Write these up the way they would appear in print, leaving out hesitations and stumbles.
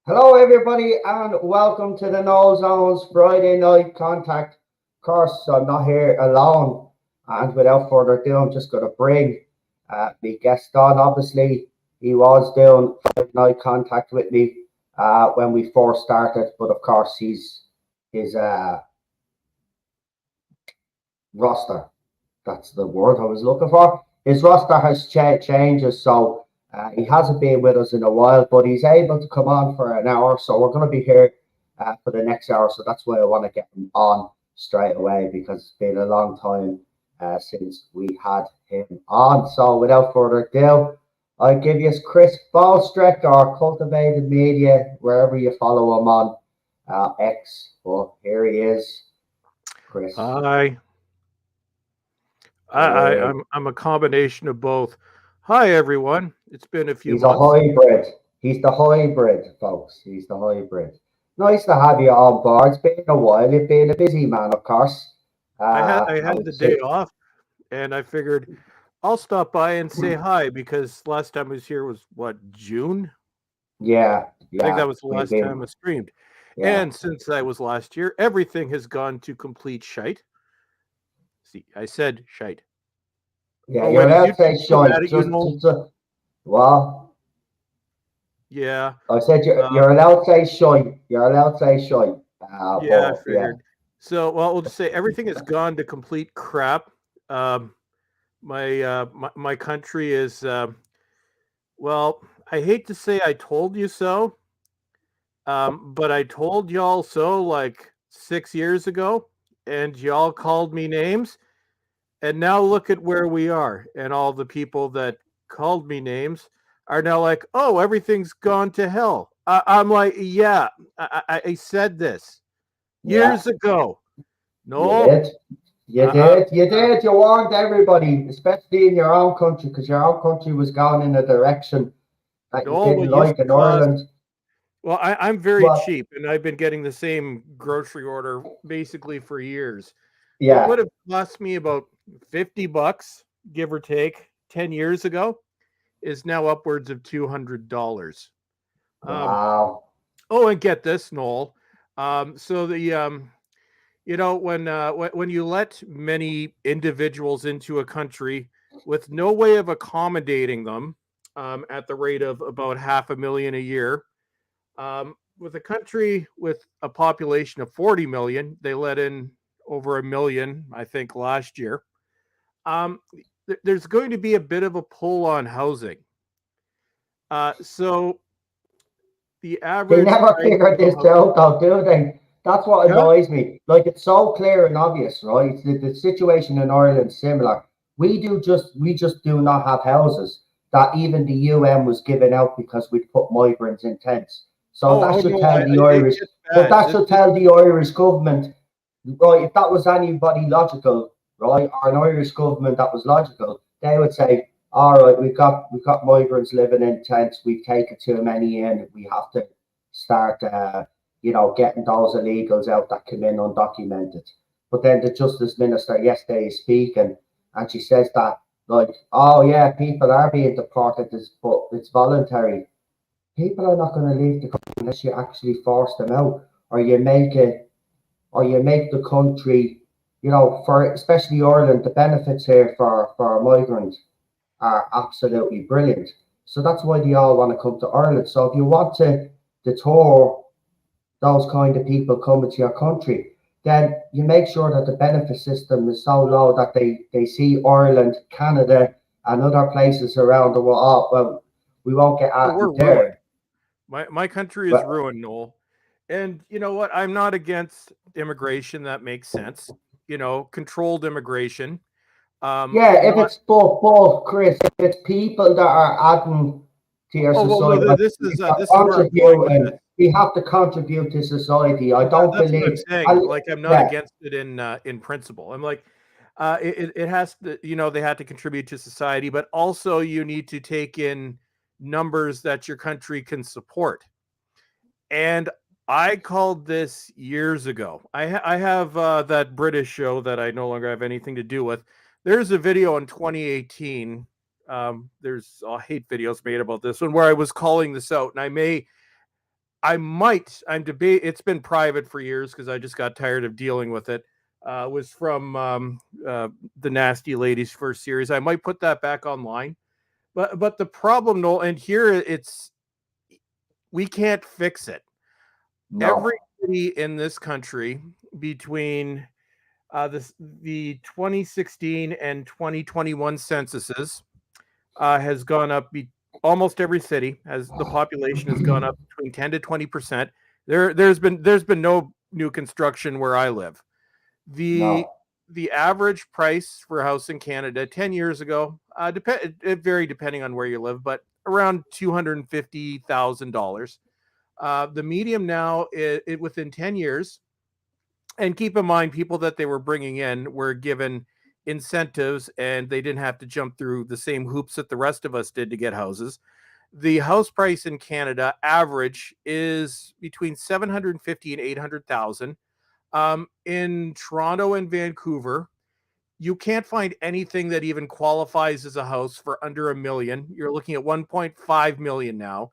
Hello, everybody, and welcome to the No Zones Friday Night Contact. Of course, I'm not here alone, and without further ado, I'm just going to bring my guest on. Obviously, he was doing Friday Night Contact with me when we first started, but of course, his roster, that's the word I was looking for. His roster has changes, so he hasn't been with us in a while, but he's able to come on for an hour. So we're going to be here for the next hour. So that's why I want to get him on straight away, because it's been a long time since we had him on. So without further ado, I give you Chris Bowelstrek, or Cultivated Media, wherever you follow him on X. Well, here he is, Chris. Hi. I'm a combination of both. Hi, everyone. It's been a few months. He's a hybrid. He's the hybrid, folks. He's the hybrid. Nice to have you on board. It's been a while. You've been a busy man, of course. I had the day off, and I figured I'll stop by and say hi, because last time I was here was, what, June? Yeah. I think that was the last time I streamed. Yeah. And since that was last year, everything has gone to complete shite. See, I said shite. Yeah, you're allowed to say shite. Well, yeah. I said you're allowed to say shite. You're allowed to say shite. Yeah, I figured. Yeah. So, well, we'll just say everything has gone to complete crap. My country is, well, I hate to say I told you so, but I told y'all so like 6 years ago, and y'all called me names. And now look at where we are, and all the people that called me names are now like, oh, everything's gone to hell. I'm like, yeah, I said this years ago. No, you did. You warned everybody, especially in your own country, because your own country was going in a direction that you didn't like in Ireland. Well, I'm very cheap, and I've been getting the same grocery order basically for years. Yeah. It would have cost me about $50, give or take, 10 years ago, is now upwards of $200. Wow. Oh, and get this, Noel. So the you know, when you let many individuals into a country with no way of accommodating them, at the rate of about 500,000 a year, with a country with a population of 40 million, they let in over 1 million, I think, last year. There's going to be a bit of a pull on housing. So the average... They never figured this out, though, do they? That's what annoys me. Like, it's so clear and obvious, right? The situation in Ireland is similar. We just do not have houses that even the UN was giving out because we put migrants in tents. So that should tell the Irish. But that should tell the Irish government, right? If that was anybody logical, right, or an Irish government that was logical, they would say, all right, we've got migrants living in tents. We've taken too many in. We have to start, getting those illegals out that come in undocumented. But then the Justice Minister yesterday is speaking, and she says that, like, oh yeah, people are being deported, but it's voluntary. People are not going to leave the country unless you actually force them out, or you make the country, for especially Ireland, the benefits here for migrants are absolutely brilliant. So that's why they all want to come to Ireland. So if you want to deter those kind of people coming to your country, then you make sure that the benefit system is so low that they see Ireland, Canada, and other places around the world. Oh, well, we won't get out there. My country is ruined, Noel. And you know what? I'm not against immigration. That makes sense. Controlled immigration. If it's both, Chris, if it's people that are adding to your society, this is where I'm going with this. we have to contribute to society. I don't That's what I'm believe. saying. Like, I'm not Yeah, against it in principle. I'm like, it has to, they had to contribute to society, but also you need to take in numbers that your country can support. And I called this years ago. I have that British show that I no longer have anything to do with. There's a video in 2018. There's hate videos made about this one where I was calling this out, and I'm debate. It's been private for years because I just got tired of dealing with it. Was from the Nasty Ladies first series. I might put that back online, but the problem, Noel, and here we can't fix it. no, Everybody in this country between the 2016 and 2021 censuses has gone up. Almost every city has the population has gone up between 10 to 20%. There's been no new construction where I live. The no, the average price for a house in Canada 10 years ago, it varied depending on where you live, but around $250,000. The medium now, within 10 years, and keep in mind, people that they were bringing in were given incentives and they didn't have to jump through the same hoops that the rest of us did to get houses. The house price in Canada average is between 750 and 800,000. In Toronto and Vancouver, you can't find anything that even qualifies as a house for under a million. You're looking at 1.5 million now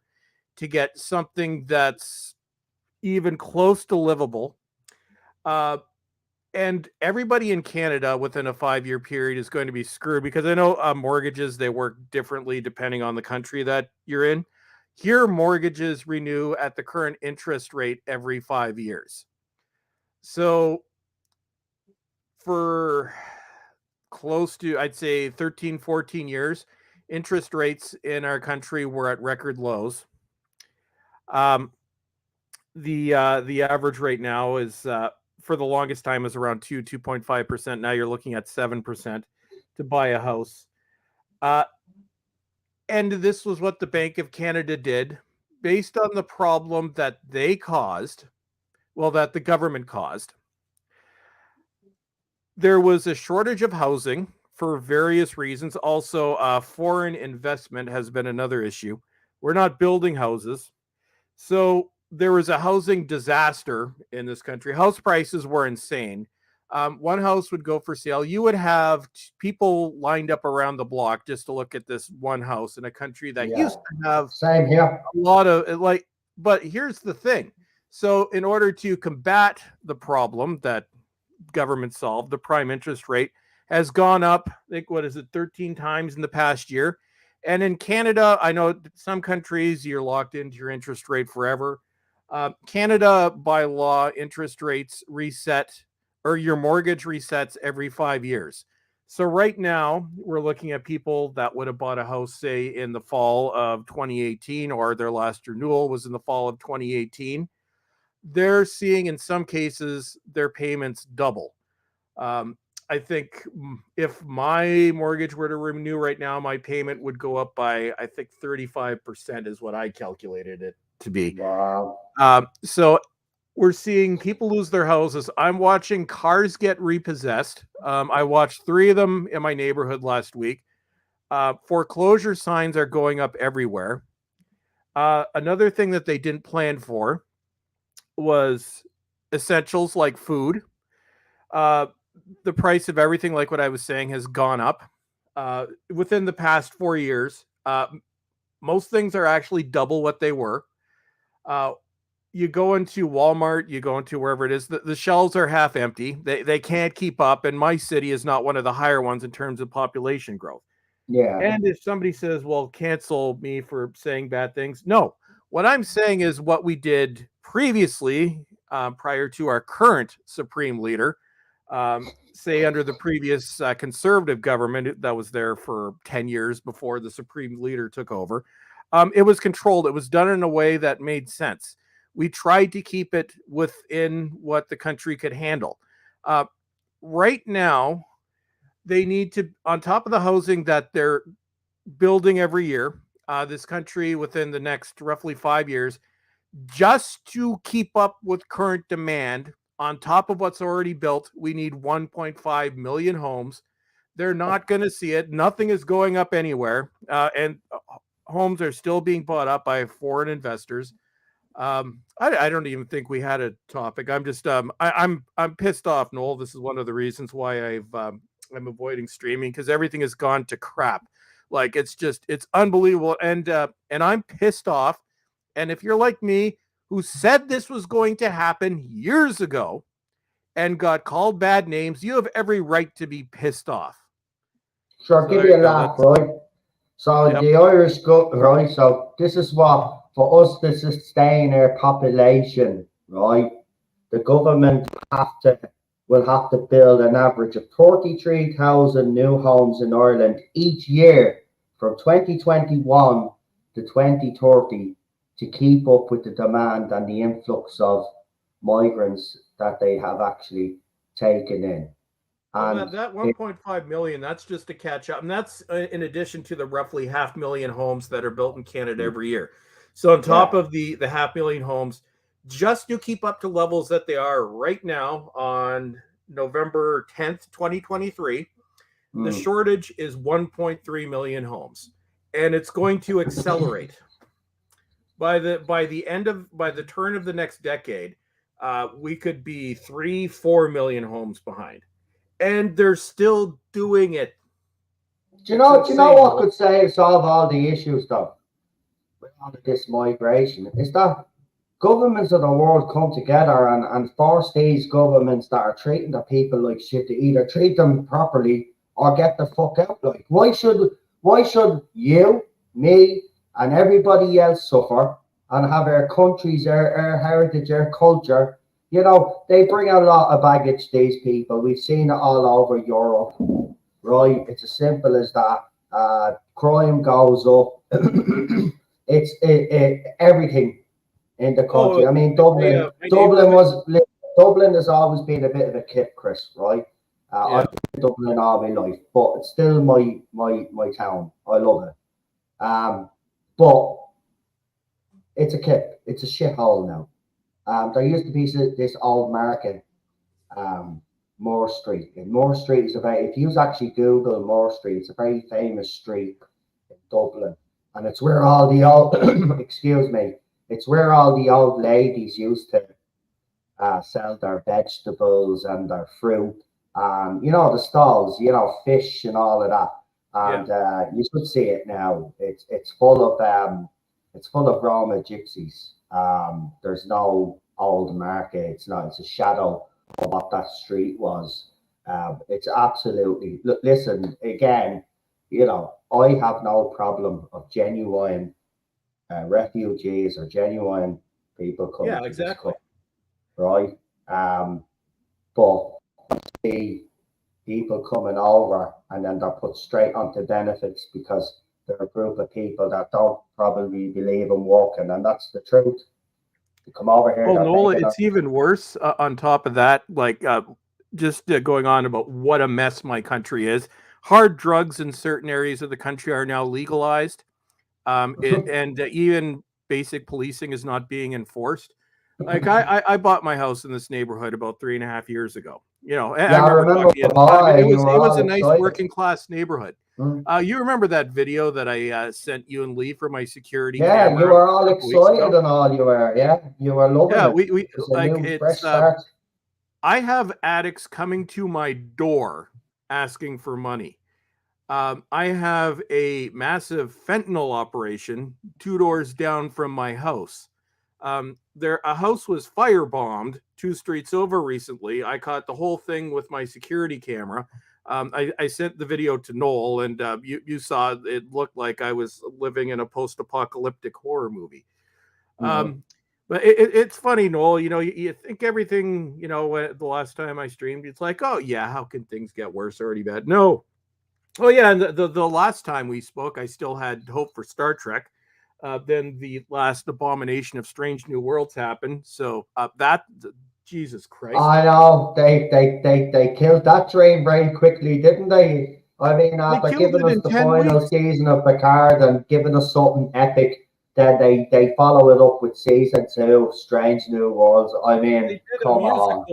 to get something that's even close to livable. Uh, and everybody in Canada within a 5-year period is going to be screwed because I know mortgages, they work differently depending on the country that you're in. Here, mortgages renew at the current interest rate every 5 years. So for close to, I'd say 13, 14 years, interest rates in our country were at record lows. Um, the average rate now is for the longest time is around 2.5%. Now you're looking at 7% to buy a house. And this was what the Bank of Canada did based on the problem that they caused, well, that the government caused. There was a shortage of housing for various reasons. Also, foreign investment has been another issue. We're not building houses. So there was a housing disaster in this country. House prices were insane. One house would go for sale. You would have people lined up around the block just to look at this one house in a country that yeah, used to have same here. a lot of like, but here's the thing. So in order to combat the problem that government solved, the prime interest rate has gone up, I think, what is it, 13 times in the past year. And in Canada, I know some countries you're locked into your interest rate forever. Canada, by law, interest rates reset, or your mortgage resets every 5 years. So right now, we're looking at people that would have bought a house, say, in the fall of 2018, or their last renewal was in the fall of 2018. They're seeing, in some cases, their payments double. Um, I think if my mortgage were to renew right now, my payment would go up by, I think, 35% is what I calculated it to be. Wow. So we're seeing people lose their houses. I'm watching cars get repossessed. I watched 3 of them in my neighborhood last week. Foreclosure signs are going up everywhere. Another thing that they didn't plan for was essentials like food. Uh, the price of everything, like what I was saying, has gone up within the past 4 years. Most things are actually double what they were. Uh, you go into Walmart, you go into wherever it is, the shelves are half empty. They can't keep up, and my city is not one of the higher ones in terms of population growth. Yeah, And if somebody says, well, cancel me for saying bad things, no. What I'm saying is what we did previously, prior to our current supreme leader, say under the previous conservative government that was there for 10 years before the supreme leader took over. It was controlled. It was done in a way that made sense. We tried to keep it within what the country could handle. Right now, they need to, on top of the housing that they're building every year, this country within the next roughly 5 years just to keep up with current demand. On top of what's already built, we need 1.5 million homes. They're not going to see it. Nothing is going up anywhere, and homes are still being bought up by foreign investors. I don't even think we had a topic. I'm just I'm pissed off, Noel. This is one of the reasons why I'm avoiding streaming, because everything has gone to crap. Like it's unbelievable, and I'm pissed off. And if you're like me, who said this was going to happen years ago and got called bad names, you have every right to be pissed off. Sure, give you a laugh, right? So the Irish go right. So this is what, for us to sustain our population, right? The government will have to build an average of 33,000 new homes in Ireland each year from 2021 to 2030 to keep up with the demand and the influx of migrants that they have actually taken in. And that 1.5 million, that's just to catch up. And that's in addition to the roughly 500,000 homes that are built in Canada every year. So on top of the 500,000 homes, just to keep up to levels that they are right now on November 10th, 2023, the shortage is 1.3 million homes. And it's going to accelerate. By the turn of the next decade, we could be 3-4 million homes behind. And they're still doing it. Do you know what could solve all the issues though with all of this migration? Is that governments of the world come together and force these governments that are treating the people like shit to either treat them properly or get the fuck out. Like why should you, me, and everybody else suffer and have our countries, our heritage, our culture? You know, they bring a lot of baggage, these people. We've seen it all over Europe, right? It's as simple as that. Crime goes up. It's everything in the country. I mean, Dublin has always been a bit of a kip, Chris, right? I've been in Dublin all my life, but it's still my town. I love it. But it's a kip. It's a shithole now. There used to be this old market, Moore Street. And Moore Street is if you actually Google Moore Street, it's a very famous street in Dublin. And it's where all the old, it's where all the old ladies used to sell their vegetables and their fruit. You know, the stalls, you know, fish and all of that. And you should see it now. It's full of Roma gypsies. There's no old market. It's a shadow of what that street was. It's absolutely, listen, again, you know, I have no problem of genuine refugees or genuine people coming to this country, right? But the people coming over and then they're put straight onto benefits because they're a group of people that don't probably believe in working, and that's the truth. To come over here. Oh, Nola, it's even worse. On top of that, like just going on about what a mess my country is. Hard drugs in certain areas of the country are now legalized, and even basic policing is not being enforced. Like I bought my house in this neighborhood about 3.5 years ago. You know, I remember it was a nice working class neighborhood. You remember that video that I sent you and Lee for my security camera? Yeah, you were all excited and all. You were, you were loving it. We like it's. I have addicts coming to my door asking for money. I have a massive fentanyl operation 2 doors down from my house. A house was firebombed 2 streets over recently. I caught the whole thing with my security camera. I sent the video to Noel, and you saw it looked like I was living in a post-apocalyptic horror movie. But it's funny, Noel. You know, you think everything. You know, the last time I streamed, it's like, oh yeah, how can things get worse? Already bad. No. Oh yeah, and the last time we spoke, I still had hope for Star Trek. Then the last abomination of Strange New Worlds happened. So Jesus Christ! I know they killed that train very quickly, didn't they? I mean, after giving us the final season of Picard and giving us something epic, Then they follow it up with season 2, Strange New Worlds. I mean, They did come on.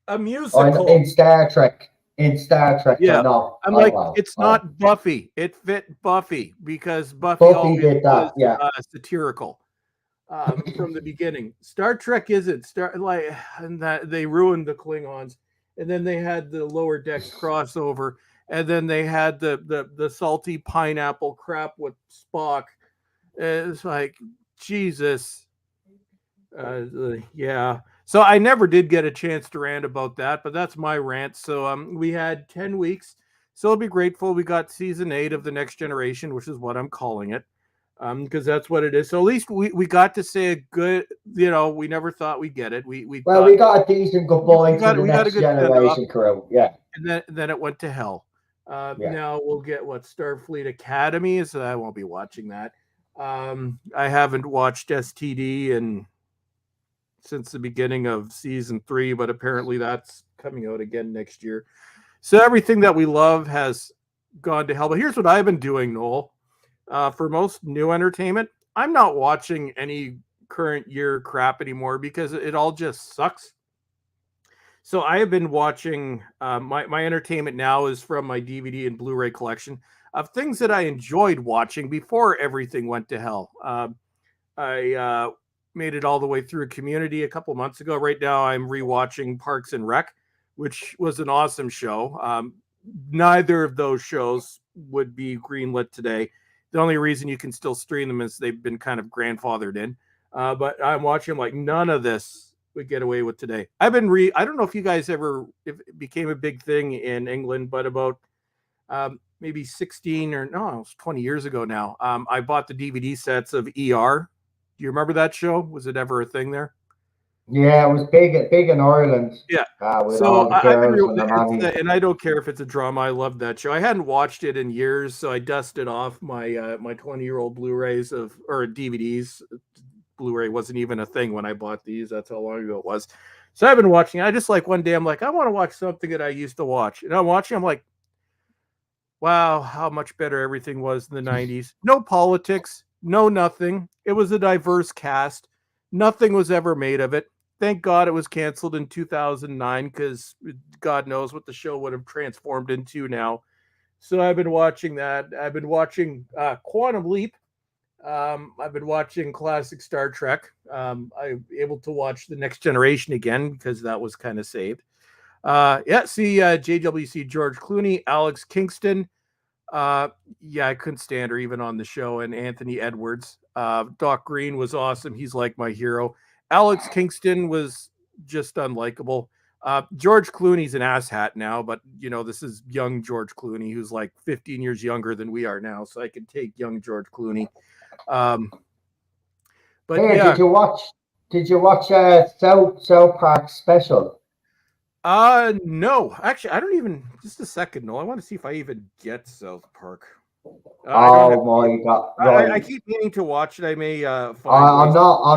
A musical. In Star Trek. Yeah. But no. I'm Oh like, well. it's not Buffy. It fit Buffy because Buffy Buffy always did was that. Yeah. satirical from the beginning. Star Trek isn't. And that they ruined the Klingons, and then they had the Lower Decks crossover, and then they had the salty pineapple crap with Spock. It's like Jesus. Yeah. So I never did get a chance to rant about that, but that's my rant. So we had 10 weeks. So I'll be grateful we got season 8 of The Next Generation, which is what I'm calling it. Because that's what it is. So at least we got to say a good, we never thought we'd get it. We Well, thought we got a decent goodbye to the we got a Next good send off, Generation crew. Yeah. and then it went to hell. Yeah. Now we'll get what Starfleet Academy, so I won't be watching that. I haven't watched STD and since the beginning of season 3, but apparently that's coming out again next year. So everything that we love has gone to hell. But here's what I've been doing, Noel. For most new entertainment, I'm not watching any current year crap anymore because it all just sucks. So I have been watching my entertainment now is from my DVD and Blu-ray collection of things that I enjoyed watching before everything went to hell. I made it all the way through Community a couple months ago. Right now, I'm rewatching Parks and Rec, which was an awesome show. Neither of those shows would be greenlit today. The only reason you can still stream them is they've been kind of grandfathered in. But I'm watching like none of this would get away with today. I don't know if you guys if it became a big thing in England, but about maybe 16 or no, it was 20 years ago now. I bought the DVD sets of ER. Do you remember that show? Was it ever a thing there? Yeah, it was big in Ireland. Yeah. With So all the I've been girls and the nannies. and I don't care if it's a drama. I love that show. I hadn't watched it in years, so I dusted off my my 20-year-old Blu-rays or DVDs. Blu-ray wasn't even a thing when I bought these. That's how long ago it was. So I've been watching. I just like one day I'm like, I want to watch something that I used to watch. And I'm watching, I'm like, wow, how much better everything was in the 90s. No politics, no nothing. It was a diverse cast. Nothing was ever made of it. Thank God it was canceled in 2009 because God knows what the show would have transformed into now. So I've been watching that. I've been watching Quantum Leap. I've been watching classic Star Trek. I'm able to watch The Next Generation again because that was kind of saved. JWC George Clooney, Alex Kingston. I couldn't stand her even on the show. And Anthony Edwards. Doc Green was awesome. He's like my hero. Alex Kingston was just unlikable. George Clooney's an asshat now, but this is young George Clooney, who's like 15 years younger than we are now. So I can take young George Clooney. But hey, yeah. Did you watch South Park special? No, actually, I don't even. Just a second, no. I want to see if I even get South Park. Oh my God! Right. I keep meaning to watch it. I may find. I'm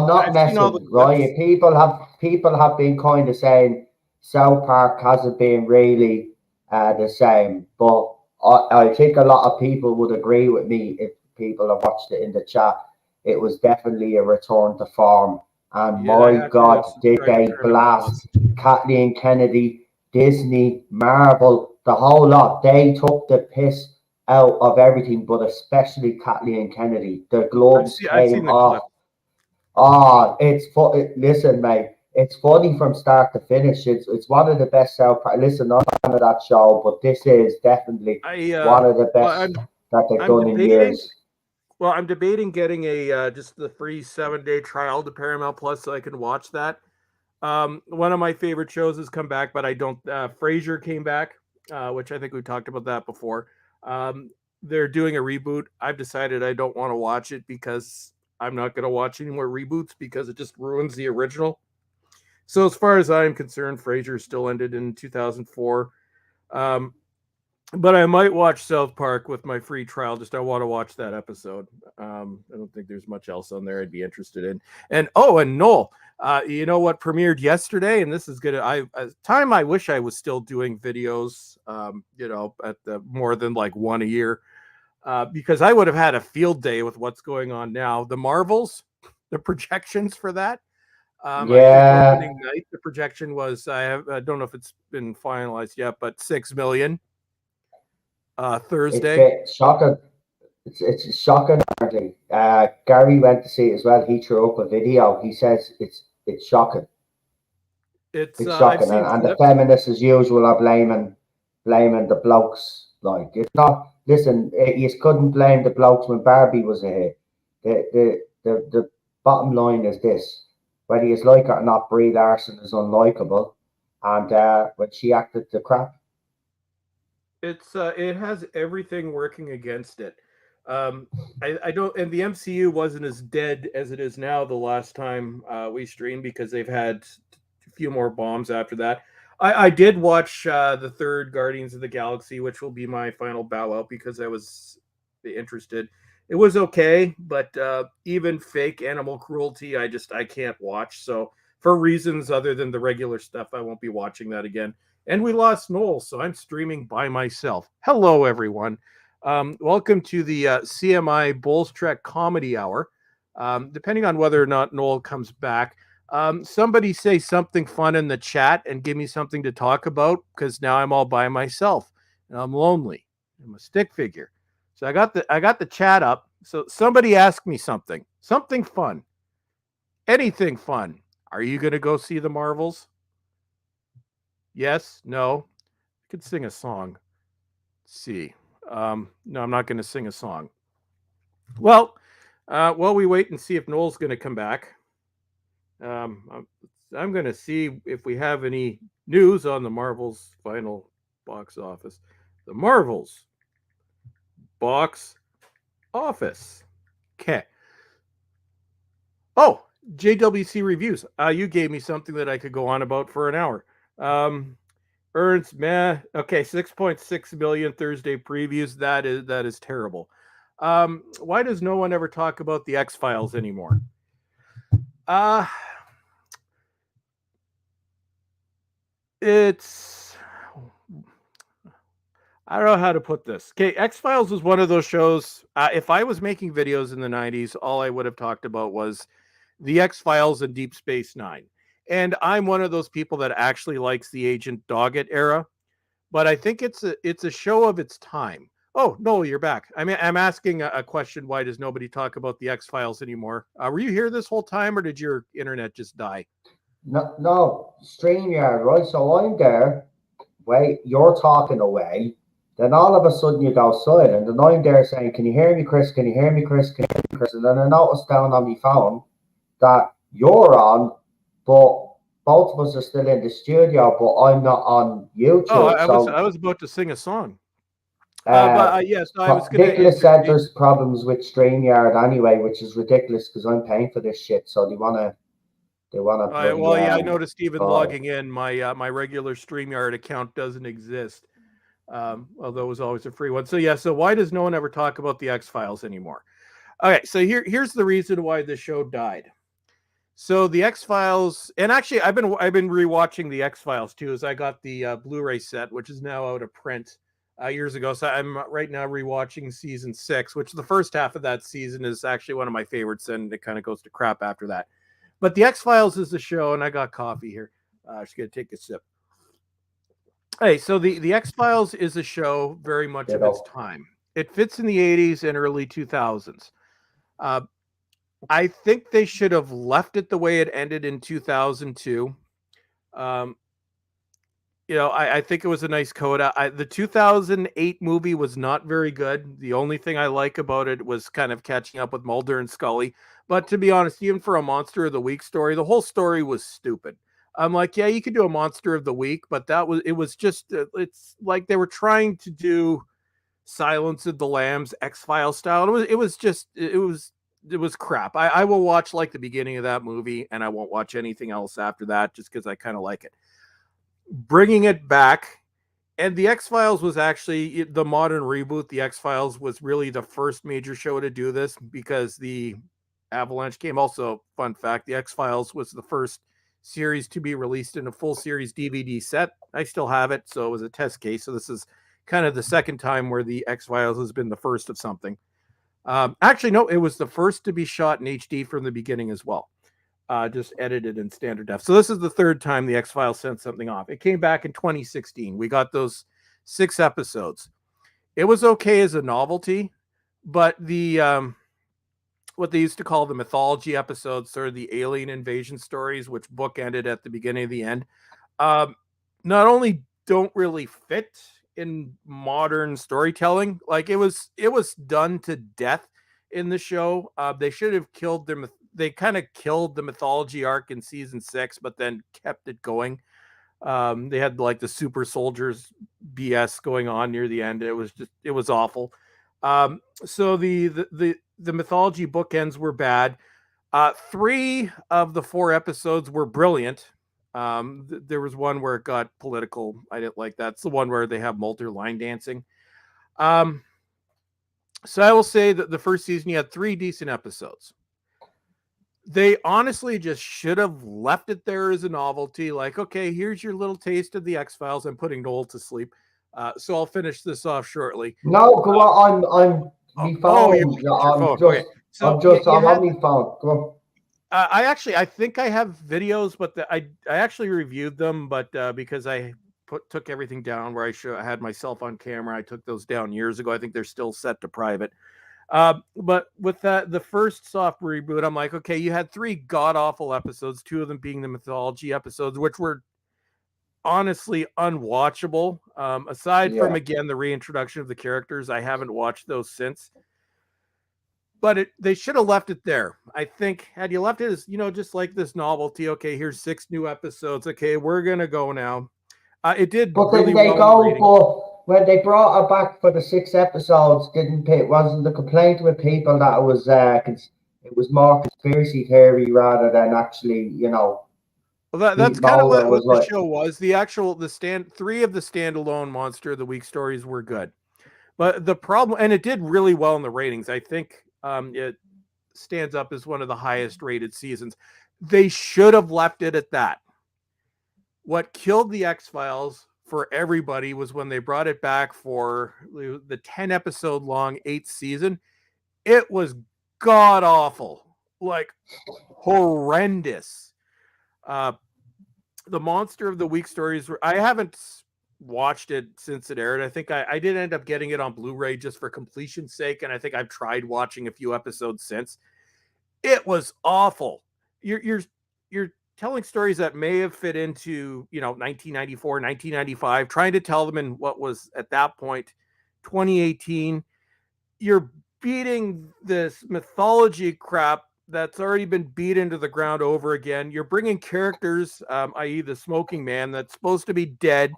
not messing. Right. People have been kind of saying South Park hasn't been really the same, but I think a lot of people would agree with me if people have watched it in the chat. It was definitely a return to form. And my God, did they blast Kathleen Kennedy, Disney, Marvel, the whole lot. They took the piss out of everything, but especially Kathleen Kennedy. The gloves came off. Oh, listen, mate, it's funny from start to finish. It's one of the best South Park. Listen, not fan of that show, but this is definitely one of the best that they've done in years. Well, I'm debating getting a just the free 7-day trial to Paramount Plus so I can watch that. One of my favorite shows has come back, but I don't. Frasier came back, which I think we talked about that before. They're doing a reboot. I've decided I don't want to watch it because I'm not going to watch any more reboots because it just ruins the original. So as far as I'm concerned, Frasier still ended in 2004. But I might watch South Park with my free trial. Just I want to watch that episode. I don't think there's much else on there I'd be interested in. And Noel, you know what premiered yesterday? And this is good. I wish I was still doing videos. At the more than like one a year. because I would have had a field day with what's going on now. The Marvels, the projections for that. I think Yeah, opening night, the projection was I don't know if it's been finalized yet, but 6 million it's Thursday. been shocking. It's shocking. Apparently, Gary went to see it as well. He threw up a video. He says it's shocking. It's It's I've shocking, seen and the clips. feminists, as usual, are blaming the blokes. Like it's not. Listen, you couldn't blame the blokes when Barbie was a hit. The bottom line is this: whether you like it or not, Brie Larson is unlikable, and when she acted the crap. It has everything working against it. Um, I don't, and the MCU wasn't as dead as it is now. The last time we streamed, because they've had a few more bombs after that. I did watch the third Guardians of the Galaxy, which will be my final bow out because I was interested. It was okay, but even fake animal cruelty, I can't watch. So for reasons other than the regular stuff, I won't be watching that again. And we lost Noel, so I'm streaming by myself. Hello, everyone. Welcome to the CMI Bowelstrek Comedy Hour. Depending on whether or not Noel comes back, somebody say something fun in the chat and give me something to talk about, because now I'm all by myself and I'm lonely. I'm a stick figure. So I got the chat up. So somebody ask me something fun, anything fun. Are you going to go see the Marvels? Yes, no. I could sing a song. Let's see. No, I'm not going to sing a song. Well, while we wait and see if Noel's going to come back, I'm going to see if we have any news on the Marvels final box office. The Marvels box office. Okay. Oh, JWC reviews. You gave me something that I could go on about for an hour. Earns meh. Okay, 6.6 million Thursday previews. That is terrible. Why does no one ever talk about the X-Files anymore? It's I don't know how to put this. Okay, X-Files was one of those shows. If I was making videos in the 90s, all I would have talked about was the X-Files and Deep Space Nine. And I'm one of those people that actually likes the Agent Doggett era, but I think it's a show of its time. Oh, no, you're back. I mean, I'm asking a question. Why does nobody talk about the X-Files anymore? Were you here this whole time, or did your internet just die? No, no, StreamYard, right? So I'm there. Wait, you're talking away. Then all of a sudden you go silent, and I'm there saying, "Can you hear me, Chris? Can you hear me, Chris? Can you hear me, Chris?" And then I noticed down on my phone that you're on, but both of us are still in the studio, but I'm not on Oh, YouTube. So I was about to sing a song. uh, Yes, I was going to Nicholas answer said there's problems with StreamYard anyway, which is ridiculous because I'm paying for this shit. So they wanna bloody Well, yeah, I noticed even logging in, my regular StreamYard account doesn't exist, although it was always a free one. So yeah, so why does no one ever talk about the X-Files anymore? Okay, so here's the reason why the show died. So the X-Files, and actually I've been rewatching the X-Files too, as I got the Blu-ray set, which is now out of print years ago. So I'm right now rewatching season 6, which the first half of that season is actually one of my favorites, and it kind of goes to crap after that. But the X-Files is the show, and I got coffee here. Just gonna take a sip. Hey, so the X-Files is a show very much of its ditto. time. It fits in the 80s and early 2000s. Uh, I think they should have left it the way it ended in 2002. Um, I think it was a nice coda. The 2008 movie was not very good. The only thing I like about it was kind of catching up with Mulder and Scully. But to be honest, even for a Monster of the Week story, the whole story was stupid. I'm like, yeah, you could do a Monster of the Week, but it was just, it's like they were trying to do Silence of the Lambs, X-File style. It was crap. I will watch like the beginning of that movie, and I won't watch anything else after that, just because I kind of like it. Bringing it back, and the X-Files was actually the modern reboot. The X-Files was really the first major show to do this, because the Avalanche came. Also, fun fact, the X-Files was the first series to be released in a full series DVD set. I still have it, so it was a test case. So this is kind of the second time where the X-Files has been the first of something. Actually, no, it was the first to be shot in HD from the beginning as well. Just edited in standard def. So this is the third time the X-Files sent something off. It came back in 2016. We got those 6 episodes. It was okay as a novelty, but the what they used to call the mythology episodes, or the alien invasion stories, which bookended at the beginning of the end, not only don't really fit in modern storytelling, like it was done to death in the show. They should have killed them. They kind of killed the mythology arc in season 6, but then kept it going. They had like the super soldiers BS going on near the end. It was awful. So the mythology bookends were bad. 3 of the 4 episodes were brilliant. There was one where it got political. I didn't like that. It's the one where they have Mulder line dancing. So I will say that the first season you had 3 decent episodes. They honestly just should have left it there as a novelty. Like, okay, here's your little taste of the X-Files. I'm putting Noel to sleep. So I'll finish this off shortly. No, go on. I'm my phone. Oh, your phone. Okay. So I'm on my phone. Go on. I think I have videos, but I actually reviewed them, but because I took everything down where I had myself on camera, I took those down years ago. I think they're still set to private. But with that, the first soft reboot, I'm like, okay, you had 3 god awful episodes, 2 of them being the mythology episodes, which were honestly unwatchable. Aside from, again, the reintroduction of the characters, I haven't watched those since. But they should have left it there. I think had you left it as, just like this novelty, okay, here's 6 new episodes. Okay, we're going to go now. It did but really then they well. But when they brought it back for the 6 episodes, wasn't the complaint with people that it was more conspiracy theory rather than actually, Well, that's kind of what the show was. 3 of the standalone Monster of the Week stories were good. But the problem, and it did really well in the ratings. I think it stands up as one of the highest rated seasons. They should have left it at that. What killed the X-Files for everybody was when they brought it back for the 10 episode long 8th season. It was god awful, like horrendous. The Monster of the Week stories I haven't watched it since it aired. I think I did end up getting it on Blu-ray just for completion's sake, and I think I've tried watching a few episodes since. It was awful. You're telling stories that may have fit into 1994, 1995, trying to tell them in what was at that point 2018. You're beating this mythology crap that's already been beat into the ground over again. You're bringing characters, i.e. the smoking man, that's supposed to be dead.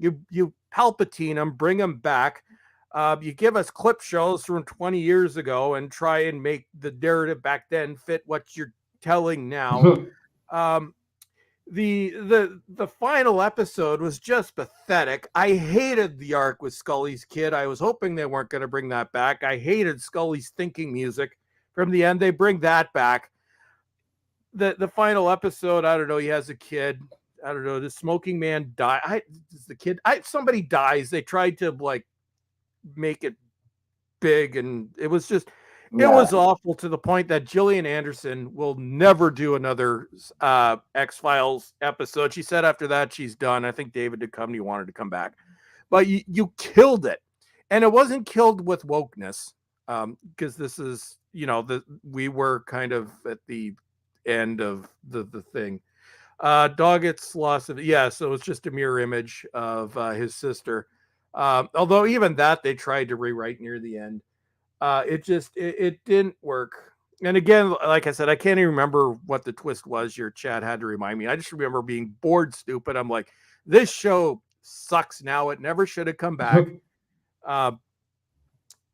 You Palpatine them, bring them back. You give us clip shows from 20 years ago and try and make the narrative back then fit what you're telling now. The final episode was just pathetic. I hated the arc with Scully's kid. I was hoping they weren't going to bring that back. I hated Scully's thinking music. From the end, they bring that back. The final episode, I don't know, he has a kid. I don't know, the smoking man somebody dies. They tried to like make it big, and it was just it was awful, to the point that Gillian Anderson will never do another X-Files episode. She said after that she's done. I think David Duchovny wanted to come back, but you killed it. And it wasn't killed with wokeness, because this is, we were kind of at the end of the thing. Doggett's loss of, so it's just a mirror image of his sister. Although even that they tried to rewrite near the end. It didn't work. And again, like I said, I can't even remember what the twist was. Your chat had to remind me. I just remember being bored stupid. I'm like, this show sucks now. It never should have come back.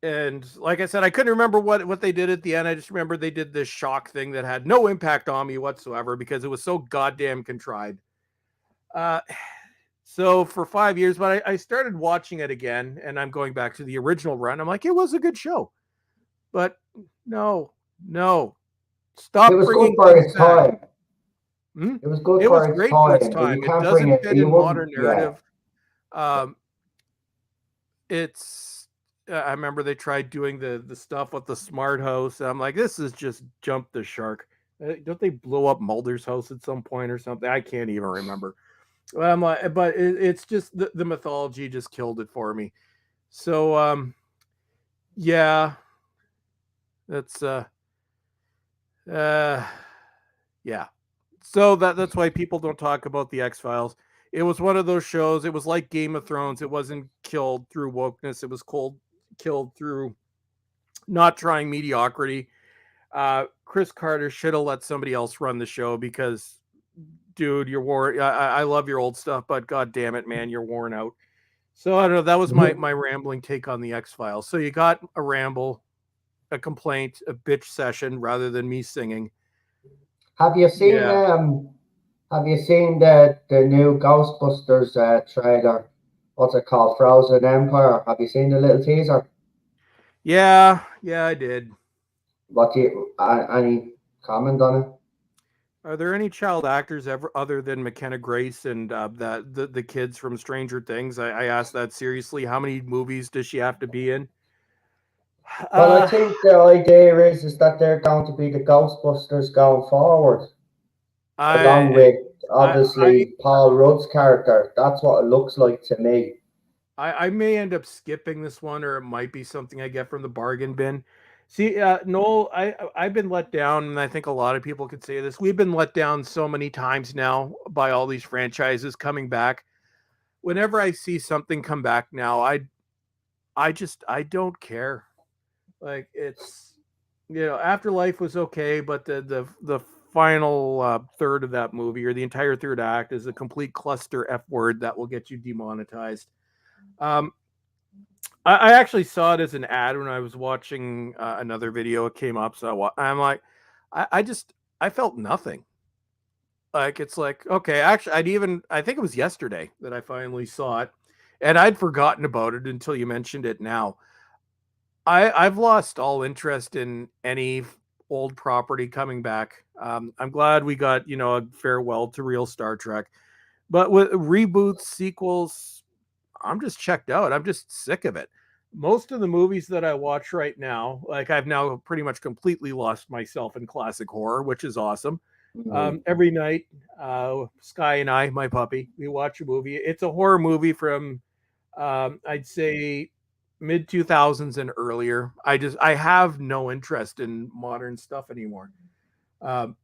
And like I said, I couldn't remember what they did at the end. I just remember they did this shock thing that had no impact on me whatsoever because it was so goddamn contrived. So for 5 years, but I started watching it again, and I'm going back to the original run. I'm like, it was a good show. But no. Stop bringing things back. It was good. It was great for its time. It doesn't fit in modern narrative. it's I remember they tried doing the stuff with the smart house. And I'm like, this is just jump the shark. Don't they blow up Mulder's house at some point or something? I can't even remember. I'm like, but it's just the mythology just killed it for me. So yeah, that's uh yeah. So that's why people don't talk about the X-Files. It was one of those shows. It was like Game of Thrones. It wasn't killed through wokeness. It was killed through not trying mediocrity. Chris Carter should have let somebody else run the show because, dude, you're worn. I love your old stuff, but god damn it, man, you're worn out. So I don't know. That was my rambling take on the X-Files. So you got a ramble, a complaint, a bitch session rather than me singing. Have you seen Yeah. the new Ghostbusters trailer? What's it called? Frozen Empire. Have you seen the little teaser? Yeah, I did. What do you any comment on it? Are there any child actors ever other than McKenna Grace and that the kids from Stranger Things? I asked that seriously. How many movies does she have to be in? Well, I think the idea is that they're going to be the Ghostbusters going forward, along I with I obviously Paul Rudd's character. That's what it looks like to me. I may end up skipping this one, or it might be something I get from the bargain bin. See, Noel, I've been let down, and I think a lot of people could say this. We've been let down so many times now by all these franchises coming back. Whenever I see something come back now, I don't care. Like it's Afterlife was okay, but the final third of that movie or the entire third act is a complete cluster F word that will get you demonetized. Um, I actually saw it as an ad when I was watching another video. It came up, so I'm like, I just I felt nothing. Like it's like okay, actually, I think it was yesterday that I finally saw it, and I'd forgotten about it until you mentioned it now. I've lost all interest in any old property coming back. I'm glad we got a farewell to real Star Trek, but with reboots, sequels, I'm just checked out. I'm just sick of it. Most of the movies that I watch right now, like I've now pretty much completely lost myself in classic horror, which is awesome. Mhm. Every night, Sky and I, my puppy, we watch a movie. It's a horror movie from I'd say mid 2000s and earlier. I have no interest in modern stuff anymore. Um,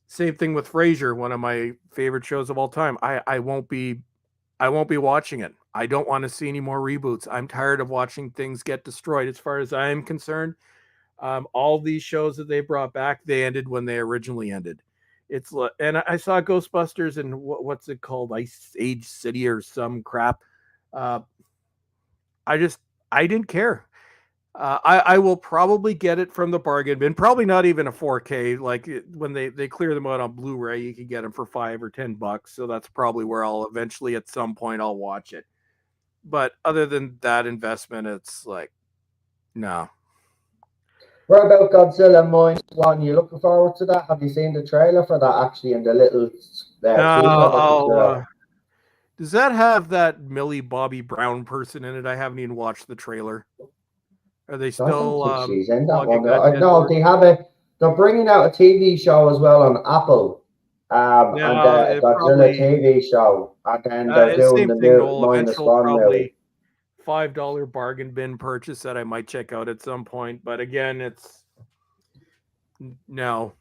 Same thing with Frasier, one of my favorite shows of all time. I won't be watching it. I don't want to see any more reboots. I'm tired of watching things get destroyed. As far as I am concerned, all these shows that they brought back, they ended when they originally ended. And I saw Ghostbusters and what's it called, Ice Age City or some crap. Uh, I just I didn't care. I will probably get it from the bargain bin. Probably not even a 4K. Like when they clear them out on Blu-ray, you can get them for $5 or $10. So that's probably where I'll eventually, at some point, I'll watch it. But other than that investment, it's like no. What about Godzilla Minus One? You looking forward to that? Have you seen the trailer for that actually in the little teaser that they put out? Does that have that Millie Bobby Brown person in it? I haven't even watched the trailer. Are they I don't still think she's in that one. flogging that dead No, horse? they have a. They're bringing out a TV show as well on Apple, and No, a it Godzilla probably TV show, and then they're doing same the thing, new Noel. Minus Eventual One movie. probably $5 bargain bin purchase that I might check out at some point. But again, it's no.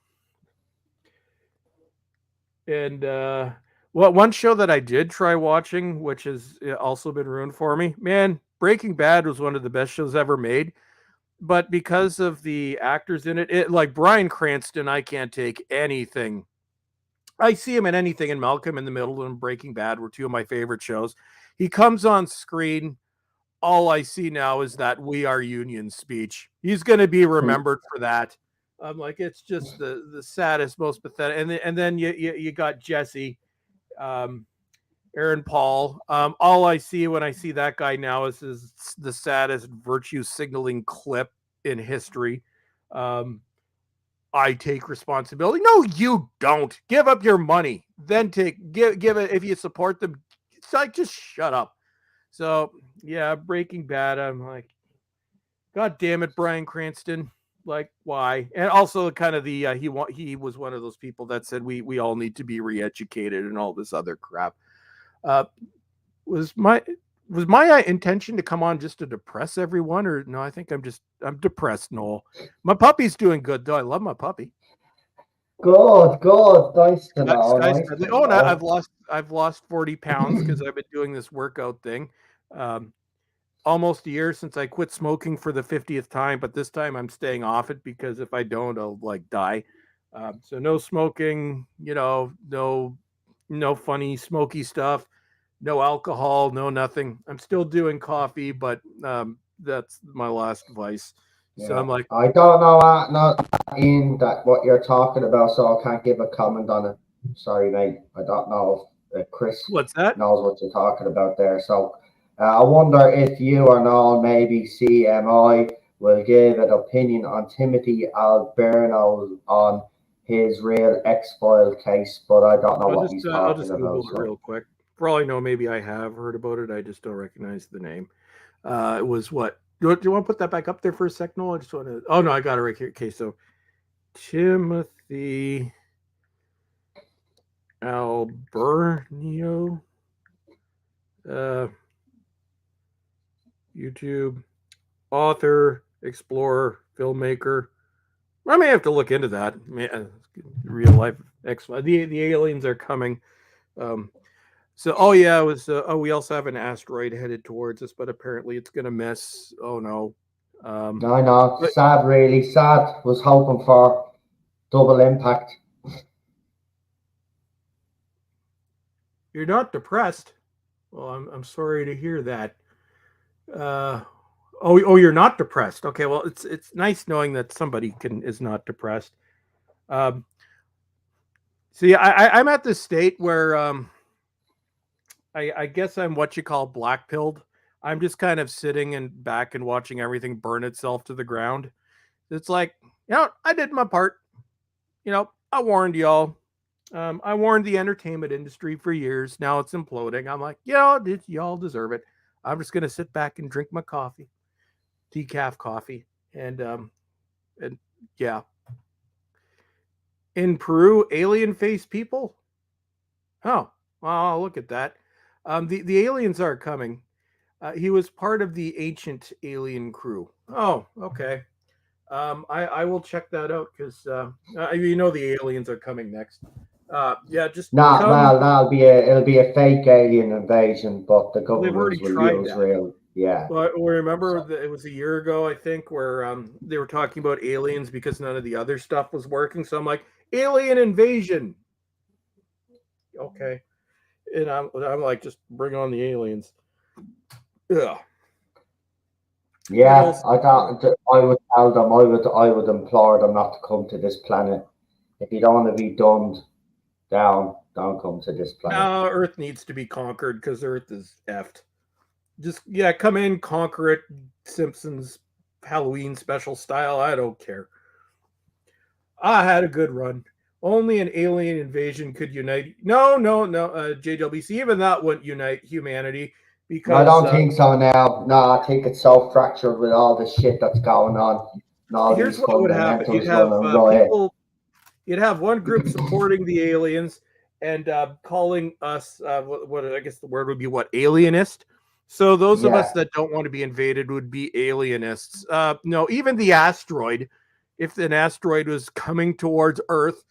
And one show that I did try watching, which has also been ruined for me, man, Breaking Bad was one of the best shows ever made. But because of the actors in it, like Bryan Cranston, I can't take anything. I see him in anything, and Malcolm in the Middle and Breaking Bad were two of my favorite shows. He comes on screen, all I see now is that "We Are Union" speech. He's going to be remembered for that. I'm like, it's just the saddest, most pathetic. And then you got Jesse, um, Aaron Paul. All I see when I see that guy now is the saddest virtue signaling clip in history. Um, I take responsibility. No, you don't. Give up your money. Then give it if you support them. It's like just shut up. So yeah, Breaking Bad. I'm like, God damn it, Bryan Cranston. Like, why? And also, kind of the he was one of those people that said we all need to be re-educated and all this other crap. Uh, was my intention to come on just to depress everyone, or no? I think I'm depressed, Noel. My puppy's doing good though. I love my puppy. Good, good. Nice to know. Sky's Nice friendly. to Oh, and know. I've lost 40 pounds because I've been doing this workout thing. Um, Almost a year since I quit smoking for the 50th time, but this time I'm staying off it because if I don't, I'll like die. So no smoking, no funny smoky stuff, no alcohol, no nothing. I'm still doing coffee, but that's my last vice. So Yeah, I'm like, I don't know not in that what you're talking about, so I can't give a comment on it. Sorry, mate. I don't know if Chris what's that? knows what you're talking about there. So I wonder if you or no, maybe CMI will give an opinion on Timothy Alberno on his real X-File case, but I don't know what he's I'll talking just about. Google it So real quick. For all I know, maybe I have heard about it. I just don't recognize the name. It was what? Do you want to put that back up there for a sec, Noel? I just want to. Oh no, I got it right here. Okay, so Timothy Albernio, uh, YouTube author, explorer, filmmaker. I may have to look into that. Real life X. The aliens are coming. Um, So, oh yeah, it was. We also have an asteroid headed towards us, but apparently it's gonna miss. Oh no. Um, I know, but sad, really sad. Was hoping for double impact. you're not depressed. Well, I'm sorry to hear that. Uh, oh, you're not depressed. Okay, well, it's nice knowing that somebody is not depressed. Um, see, I'm at this state where I guess I'm what you call black pilled. I'm just kind of sitting and back and watching everything burn itself to the ground. It's like, I did my part. I warned y'all. I warned the entertainment industry for years. Now it's imploding. I'm like, y'all deserve it. I'm just gonna sit back and drink my coffee, decaf coffee, and yeah. In Peru, alien face people. Oh, well, look at that. The aliens are coming. He was part of the ancient alien crew. Oh, okay. I will check that out because the aliens are coming next. Yeah, just Nah, come. well, it'll be a fake alien invasion, but the Well, they've already governments will tried use that. real. Yeah. Well, remember So that it was a year ago, I think, where they were talking about aliens because none of the other stuff was working. So I'm like, alien invasion. Okay, and I'm like, just bring on the aliens. Yeah. What yeah, else? I would tell them, I would implore them not to come to this planet. If you don't want to be dumbed down, don't come to this planet. No, Earth needs to be conquered because Earth is effed. Just come in, conquer it. Simpsons Halloween special style. I don't care. I had a good run. Only an alien invasion could unite. No, no, no. JWC, even that wouldn't unite humanity I because don't think so now. No, I think it's so fractured with all the shit that's going on and all here's these what would happen. You'd fundamentals have running riot. people. You'd have one group supporting the aliens and calling us. What I guess the word would be what alienist. So those of us Yeah, that don't want to be invaded would be alienists. No, even the asteroid. If an asteroid was coming towards Earth,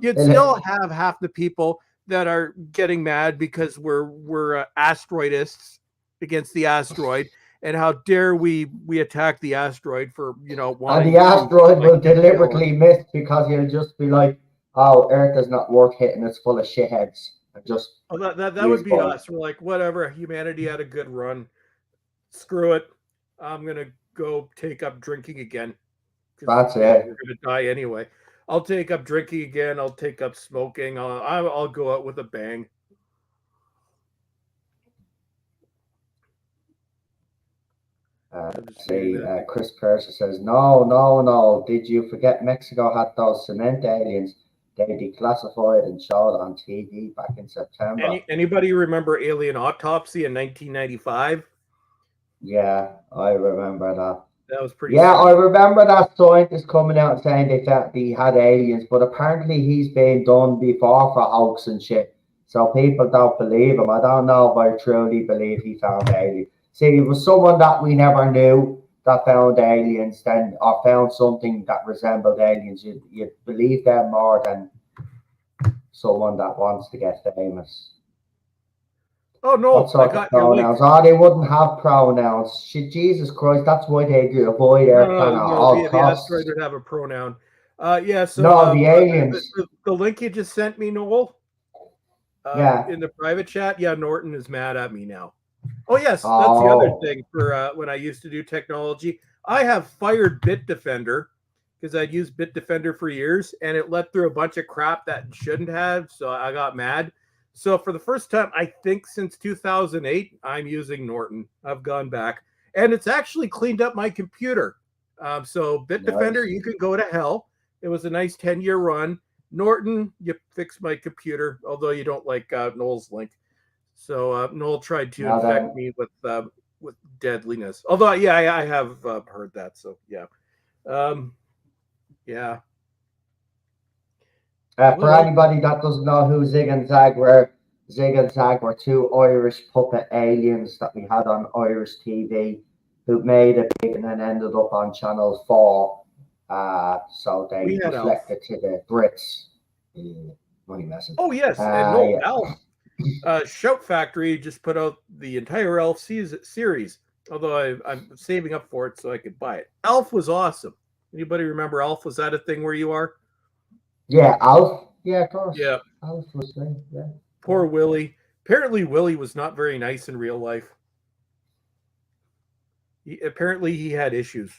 you'd still have half the people that are getting mad because we're asteroidists against the asteroid, and how dare we attack the asteroid for and wanting the to asteroid like will get jealous. deliberately miss because he'll just be like, "Oh, Earth is not worth hitting. It's full of shitheads," and just Oh, that would whiz be by. us. We're like, whatever. Humanity had a good run. Screw it. I'm gonna go take up drinking again because That's it. we're gonna die anyway. I'll take up drinking again. I'll take up smoking. I'll go out with a bang. I'm just reading See, that. Chris Percy says, "No, no, no. Did you forget Mexico had those cement aliens? they declassified and showed on TV back in September. Anybody remember Alien Autopsy in 1995? Yeah, I remember that. That was pretty Yeah, I sweet. remember that scientist coming out and saying they thought he had aliens, but apparently he's been done before for hoax and shit. So people don't believe him. I don't know if I truly believe he found aliens. See, it was someone that we never knew that found aliens, then or found something that resembled aliens. You believe them more than someone that wants to get famous. Oh What no, I sort of got your link. pronouns? Oh, they wouldn't have pronouns. Shit, Jesus Christ, that's why they do avoid No, airplane no, at no. all The asteroid costs. would have a pronoun. Yeah. So No, the aliens. the link you just sent me, Noel, Yeah. in the private chat. Yeah, Norton is mad at me now. Oh yes, that's the other Oh, thing for when I used to do technology. I have fired Bitdefender because I'd used Bitdefender for years and it let through a bunch of crap that it shouldn't have. So I got mad. So for the first time, I think since 2008, I'm using Norton. I've gone back and it's actually cleaned up my computer. So Bitdefender, nice. you can go to hell. It was a nice 10-year run. Norton, you fixed my computer, although you don't like Noel's link. So Noel tried to Now infect then, me with deadliness. Although, yeah, I have heard that. So yeah, um, yeah. for What else? anybody that doesn't know who Zig and Zag were two Irish puppet aliens that we had on Irish TV who made it big and then ended up on Channel 4. So We they had Alf. deflected to the Brits. Money messing. Oh yes, and no, Yeah. Alf. Shout Factory just put out the entire Elf series. Although I'm saving up for it so I could buy it. Elf was awesome. Anybody remember Elf? Was that a thing where you are? Yeah, Alf. Yeah, of course. Yeah. Alf was there. Yeah. Poor Willie. Apparently, Willie was not very nice in real life. Apparently, he had issues.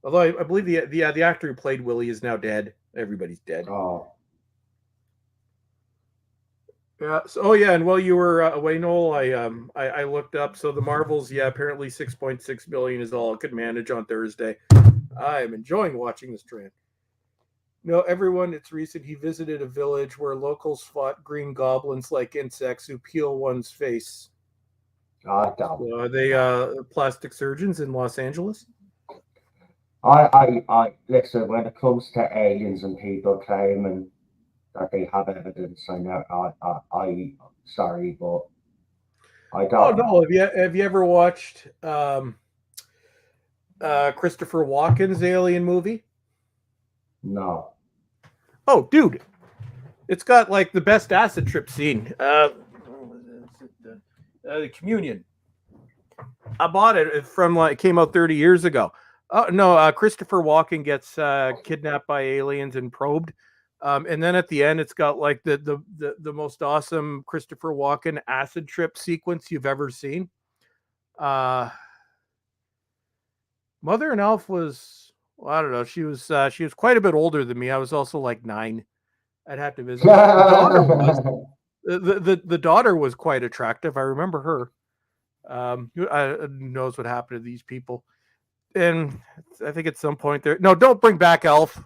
Although I believe the actor who played Willie is now dead. Everybody's dead. Oh. Yeah. So, oh yeah, and while you were away, Noel, I looked up. So the Marvels, yeah, apparently 6.6 billion is all it could manage on Thursday. I am enjoying watching this trend. No, everyone, it's recent. He visited a village where locals fought green goblins like insects who peel one's face. I So don't. are they plastic surgeons in Los Angeles? I listen. When it comes to aliens and people claiming that they have evidence, I know. Sorry, but I Oh don't no, know. have you ever watched Christopher Walken's Alien movie? No. Oh, dude, it's got like the best acid trip scene. The Communion. I bought it from like it came out 30 years ago. Oh no, Christopher Walken gets kidnapped by aliens and probed. And then at the end, it's got like the most awesome Christopher Walken acid trip sequence you've ever seen. Mother and Elf was, well, I don't know. She was quite a bit older than me. I was also like 9. I'd have to visit. The daughter was the daughter was quite attractive. I remember her. Who knows what happened to these people? And I think at some point there. No, don't bring back Elf.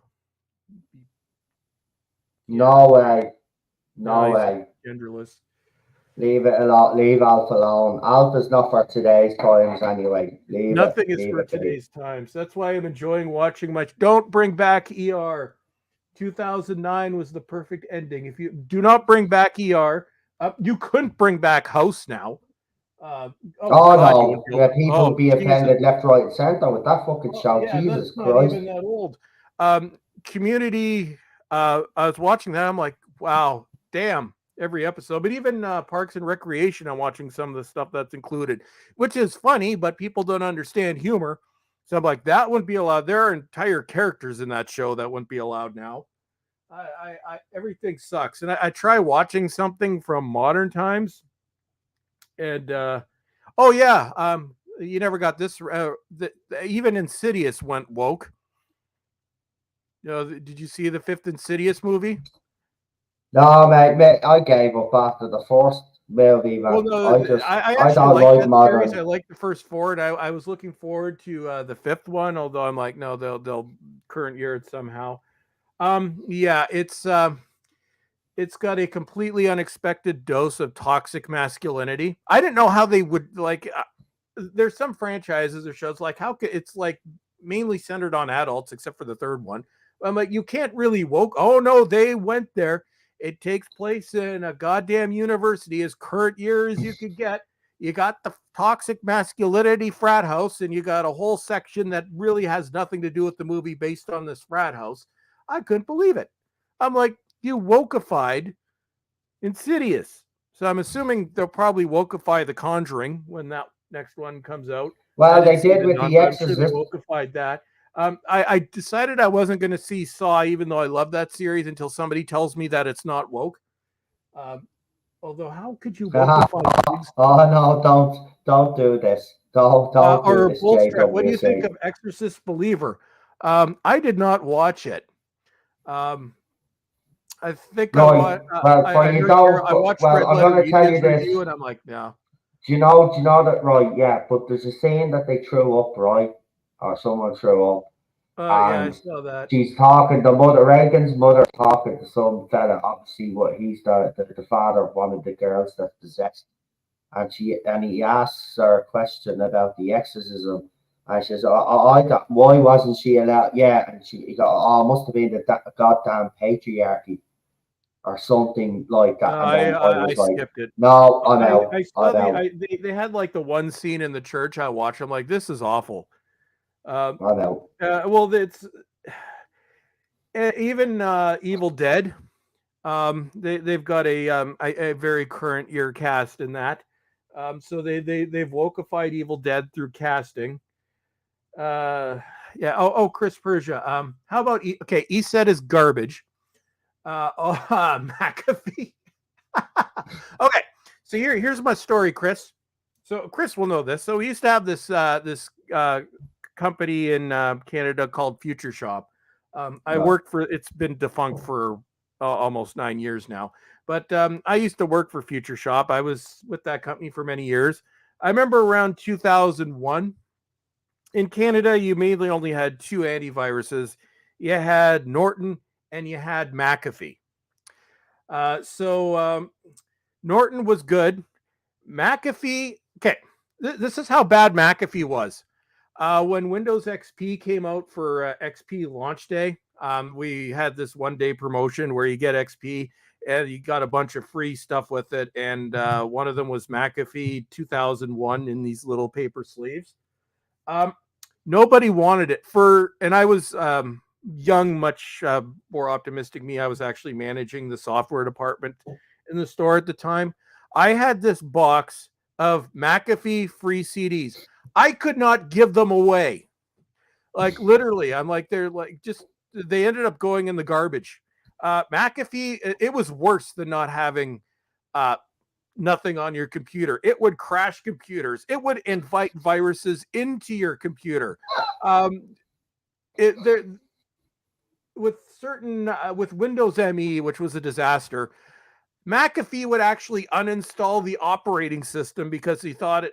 No way. No, No he's way. genderless. Leave it alone. Leave Alf alone. Alf is not for today's times anyway. Leave it. Nothing is Leave for it be. today's times. That's why I'm enjoying watching much. Don't bring back ER. 2009 was the perfect ending. If you do not bring back ER, you couldn't bring back House now. Oh God, you would no. go. Yeah, people Oh would be Jesus. offended left, right, and centre with that fucking Oh, show. yeah, Jesus that's not Christ. even that old. Community. I was watching that. I'm like, wow, damn, every episode. But even Parks and Recreation, I'm watching some of the stuff that's included, which is funny, but people don't understand humor. So I'm like, that wouldn't be allowed. There are entire characters in that show that wouldn't be allowed now. Everything sucks. And I try watching something from modern times, and oh yeah, you never got this. Even Insidious went woke. Did you see the fifth Insidious movie? No, mate, I gave up after the first movie, Well, man. no, I I actually don't like like that series. I modern. like the first four, and I was looking forward to the fifth one. Although I'm like, no, they'll current year it somehow. Yeah, it's got a completely unexpected dose of toxic masculinity. I didn't know how they would like. There's some franchises or shows like how could it's like mainly centered on adults, except for the third one. I'm like, you can't really woke. Oh no, they went there. It takes place in a goddamn university, as current year as you could get. You got the toxic masculinity frat house, and you got a whole section that really has nothing to do with the movie based on this frat house. I couldn't believe it. I'm like, you wokeified Insidious. So I'm assuming they'll probably wokify The Conjuring when that next one comes out. I Well, didn't they see did the with nun, The but I'm sure they Exorcist. wokified that. I decided I wasn't going to see Saw, even though I love that series, until somebody tells me that it's not woke. Um, although, how could you wokify pigs? Oh no, don't do this. Don't do Or this, Bowelstrek, Jacob. what do We're you think saying. of Exorcist Believer? I did not watch it. Um, I think I Right. watched. Well, for I you heard don't. I watched Well, Red I'm Letter going to tell you Medion's this. review, and I'm like, no. Do you know that? Right. Yeah. But there's a saying that they threw up, right? Or someone threw up, Yeah, I and saw that. she's talking. The mother, Reagan's mother, talking to some fella. Obviously, what he's the father of one of the girls that's possessed. And he asks her a question about the exorcism. And she says, I got, why wasn't she allowed? Yeah, and he got, oh, must have been the goddamn patriarchy or something like that. No, And then I I was like, skipped it. no, I'm out, I saw I'm out, they had like the one scene in the church I watched. I'm like, this is awful. Um, I'm out. well, it's even Evil Dead. They've got a very current year cast in that. So they've wokeified Evil Dead through casting. Yeah. Chris Persia. How about okay? ESET is garbage. McAfee. Okay, so here's my story, Chris. So Chris will know this. So we used to have this company in Canada called Future Shop. I Right. worked for. It's been defunct for almost 9 years now. But I used to work for Future Shop. I was with that company for many years. I remember around 2001 in Canada, you mainly only had two antiviruses. You had Norton and you had McAfee. So Norton was good. McAfee, okay, this is how bad McAfee was. When Windows XP came out for XP launch day, we had this 1 day promotion where you get XP and you got a bunch of free stuff with it. And one of them was McAfee 2001 in these little paper sleeves. Um, Nobody wanted it and I was young, much more optimistic me. I was actually managing the software department in the store at the time. I had this box of McAfee free CDs. I could not give them away. Like literally, I'm like, they're like just they ended up going in the garbage. McAfee, it was worse than not having uh, nothing on your computer. It would crash computers. It would invite viruses into your computer. Um, there with certain with Windows ME, which was a disaster. McAfee would actually uninstall the operating system because they thought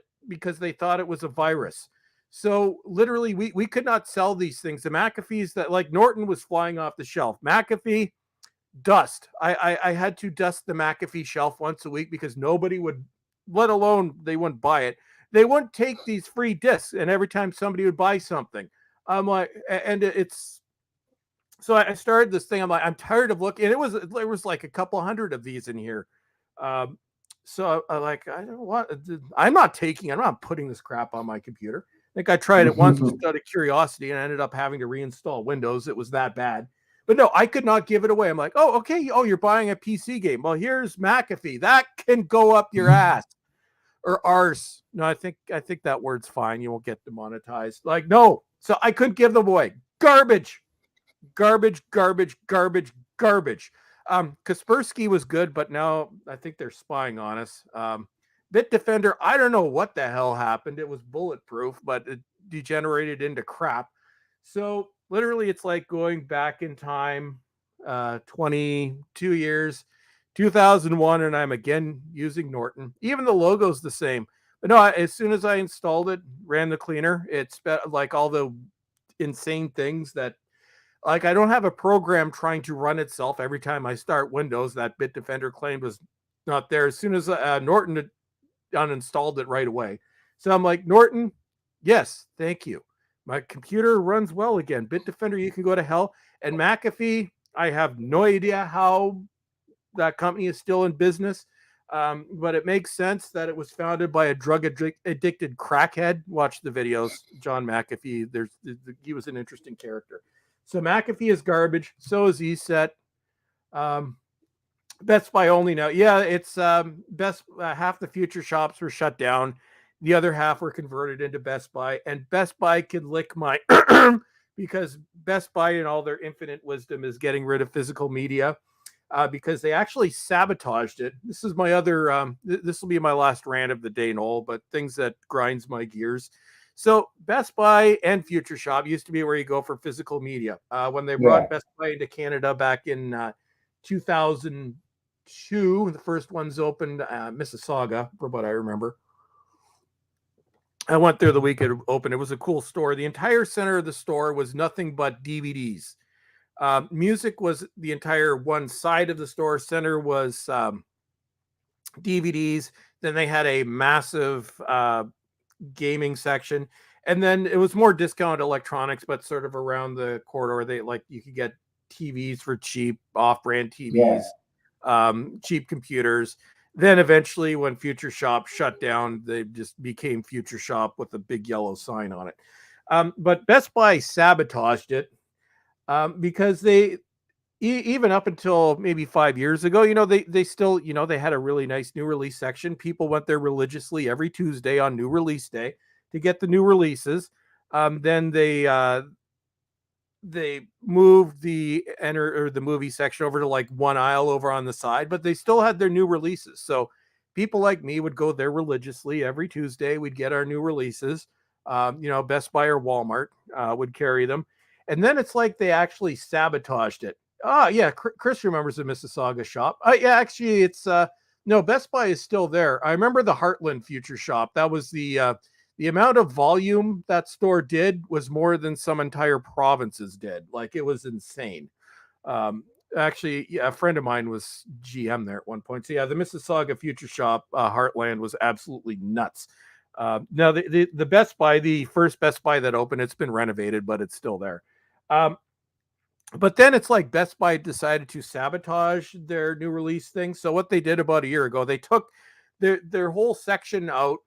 it was a virus. So literally, we could not sell these things. The McAfees that like Norton was flying off the shelf. McAfee dust. I had to dust the McAfee shelf once a week because nobody would, let alone they wouldn't buy it. They wouldn't take these free discs, and every time somebody would buy something, I'm like, and it's so I started this thing. I'm like, I'm tired of looking. And there was like a couple hundred of these in here. Um, so I like, I don't want. I'm not putting this crap on my computer. I think I tried it once just out of curiosity, and I ended up having to reinstall Windows. It was that bad. But no, I could not give it away. I'm like, oh, okay. Oh, you're buying a PC game. Well, here's McAfee. That can go up your ass or arse. No, I think that word's fine. You won't get demonetized. Like, no. So I couldn't give them away. Garbage. Garbage. Kaspersky was good, but now I think they're spying on us. Bitdefender, I don't know what the hell happened. It was bulletproof, but it degenerated into crap. So literally, it's like going back in time, 22 years, 2001, and I'm again using Norton. Even the logo's the same. But no, as soon as I installed it, ran the cleaner, it's like all the insane things that Like, I don't have a program trying to run itself every time I start Windows. That Bitdefender claim was not there. As soon as Norton uninstalled it right away. So I'm like, Norton, yes, thank you. My computer runs well again. Bitdefender, you can go to hell. And McAfee, I have no idea how that company is still in business. But it makes sense that it was founded by a drug addicted crackhead. Watch the videos, John McAfee. He was an interesting character. So McAfee is garbage. So is ESET. Best Buy only now. Yeah, it's half the future shops were shut down. The other half were converted into Best Buy, and Best Buy can lick my because Best Buy, in all their infinite wisdom, is getting rid of physical media because they actually sabotaged it. This is my other. This will be my last rant of the day, Noel. But things that grinds my gears. So Best Buy and Future Shop used to be where you go for physical media. When they brought Best Buy into Canada back in 2002, the first ones opened Mississauga, from what I remember. I went there the week it opened. It was a cool store. The entire center of the store was nothing but DVDs. Music was the entire one side of the store. Center was DVDs. Then they had a massive gaming section. And then it was more discount electronics, but sort of around the corridor. You could get TVs for cheap, off-brand TVs, cheap computers. Then eventually, when Future Shop shut down, they just became Future Shop with a big yellow sign on it. But Best Buy sabotaged it because they, even up until maybe 5 years ago, they still, they had a really nice new release section. People went there religiously every Tuesday on new release day to get the new releases. Then they moved the movie section over to like one aisle over on the side, but they still had their new releases. So people like me would go there religiously every Tuesday. We'd get our new releases. Best Buy or Walmart would carry them. And then it's like they actually sabotaged it. Oh, yeah. Chris remembers the Mississauga shop. Yeah, actually, it's no, Best Buy is still there. I remember the Heartland Future Shop. That was the amount of volume that store did was more than some entire provinces did. Like, it was insane. Actually, yeah, a friend of mine was GM there at one point. So yeah, the Mississauga Future Shop Heartland was absolutely nuts. Now the Best Buy, the first Best Buy that opened, it's been renovated, but it's still there. But then it's like Best Buy decided to sabotage their new release thing. So what they did about a year ago, they took their whole section out,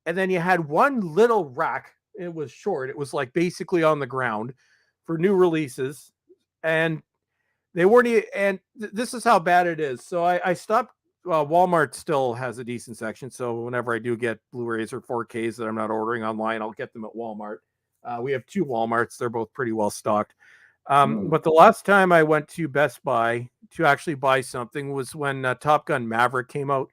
and then you had one little rack. It was short. It was like basically on the ground for new releases. And they weren't, this is how bad it is. So I stopped. Walmart still has a decent section. So whenever I do get Blu-rays or 4Ks that I'm not ordering online, I'll get them at Walmart. We have 2 Walmarts. They're both pretty well stocked. But the last time I went to Best Buy to actually buy something was when Top Gun Maverick came out.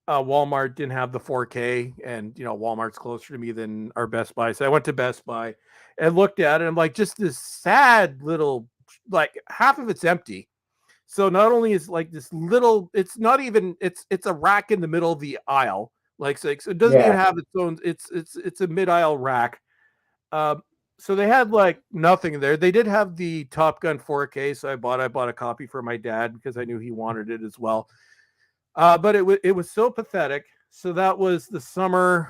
Walmart didn't have the 4K, and Walmart's closer to me than our Best Buy. So I went to Best Buy and looked at it. And I'm like, just this sad little, like half of it's empty. So not only is like this little, it's not even, it's a rack in the middle of the aisle. Like, so it doesn't even have its own, it's a mid-aisle rack. So they had like nothing there. They did have the Top Gun 4K. So I bought a copy for my dad because I knew he wanted it as well. But it was so pathetic. So that was the summer,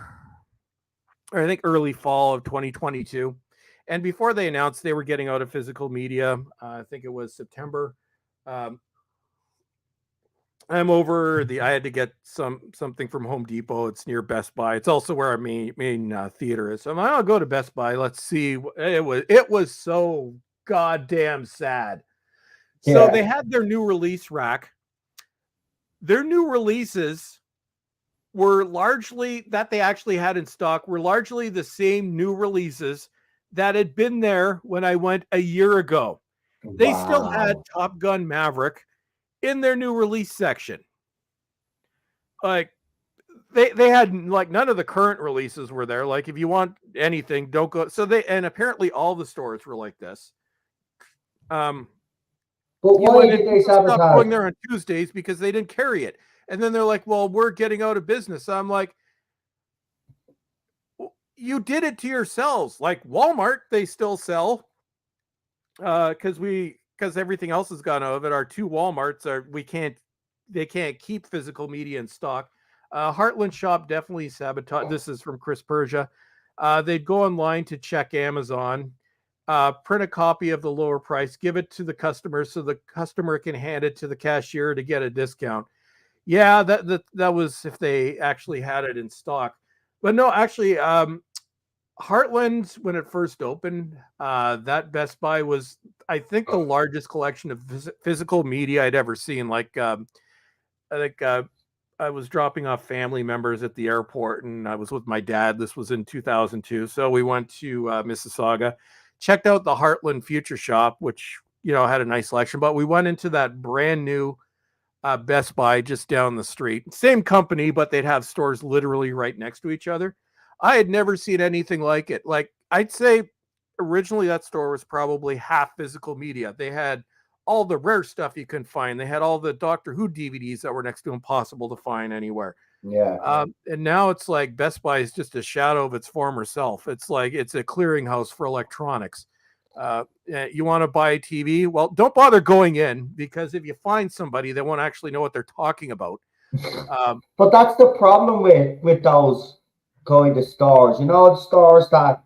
or I think early fall of 2022. And before they announced they were getting out of physical media, I think it was September. I'm over I had to get something from Home Depot. It's near Best Buy. It's also where our main theater is. So I'm like, I'll go to Best Buy. Let's see. It was so goddamn sad. Yeah. So they had their new release rack. Their new releases were largely that they actually had in stock were largely the same new releases that had been there when I went a year ago. Wow. They still had Top Gun Maverick in their new release section. Like they had like none of the current releases were there. Like, if you want anything, don't go. So and apparently all the stores were like this. But why did they sabotage? Stop going there on Tuesdays because they didn't carry it. And then they're like, well, we're getting out of business. I'm like, you did it to yourselves. Like Walmart, they still sell Because everything else has gone out of it. Our two Walmarts they can't keep physical media in stock. Heartland Shop definitely sabotage. This is from Chris Persia. They'd go online to check Amazon, print a copy of the lower price, give it to the customer so the customer can hand it to the cashier to get a discount. Yeah, that was if they actually had it in stock. But no, actually, Heartland, when it first opened, that Best Buy was, I think, the largest collection of physical media I'd ever seen. I think I was dropping off family members at the airport, and I was with my dad. This was in 2002, so we went to Mississauga, checked out the Heartland Future Shop, which had a nice selection. But we went into that brand new Best Buy just down the street. Same company, but they'd have stores literally right next to each other. I had never seen anything like it. Like, I'd say originally that store was probably half physical media. They had all the rare stuff you couldn't find. They had all the Doctor Who DVDs that were next to impossible to find anywhere. Yeah. And now it's like Best Buy is just a shadow of its former self. It's like it's a clearinghouse for electronics. You want to buy a TV? Well, don't bother going in, because if you find somebody, they won't actually know what they're talking about. But that's the problem with those kind of stores. The stores that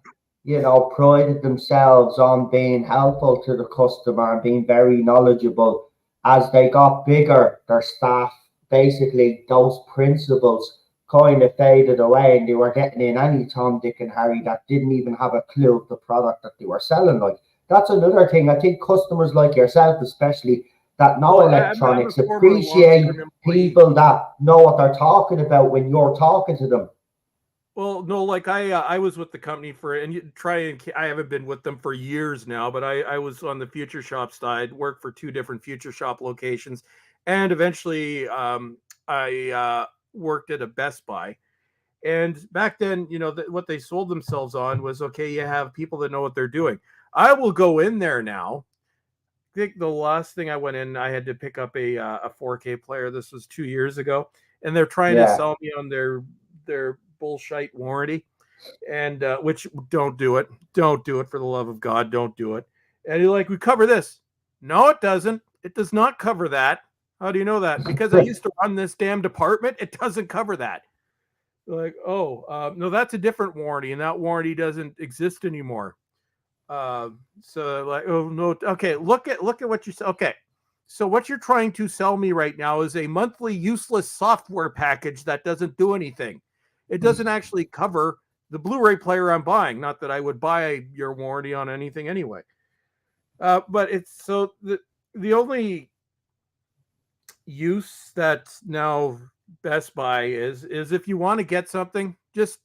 prided themselves on being helpful to the customer and being very knowledgeable. As they got bigger, their staff, basically those principles kind of faded away, and they were getting in any Tom, Dick, and Harry that didn't even have a clue of the product that they were selling. Like, that's another thing. I think customers like yourself, especially, that know electronics, appreciate people that know what they're talking about when you're talking to them. Well, no, like I was with the company I haven't been with them for years now, but I was on the Future Shop side, worked for two different Future Shop locations, and eventually I worked at a Best Buy. And back then, what they sold themselves on was, okay, you have people that know what they're doing. I will go in there now. I think the last thing I went in, I had to pick up a 4K player. This was 2 years ago, and they're trying to sell me on their bullshit warranty, and which, don't do it for the love of God, don't do it. And you're like, we cover this. No, it doesn't. It does not cover that. How do you know that? Because I used to run this damn department. It doesn't cover that. Like, no, that's a different warranty, and that warranty doesn't exist anymore. So like, oh no, okay, look at what you said. Okay, so what you're trying to sell me right now is a monthly useless software package that doesn't do anything. It doesn't actually cover the Blu-ray player I'm buying. Not that I would buy your warranty on anything anyway. But it's so the only use that now Best Buy is if you want to get something, just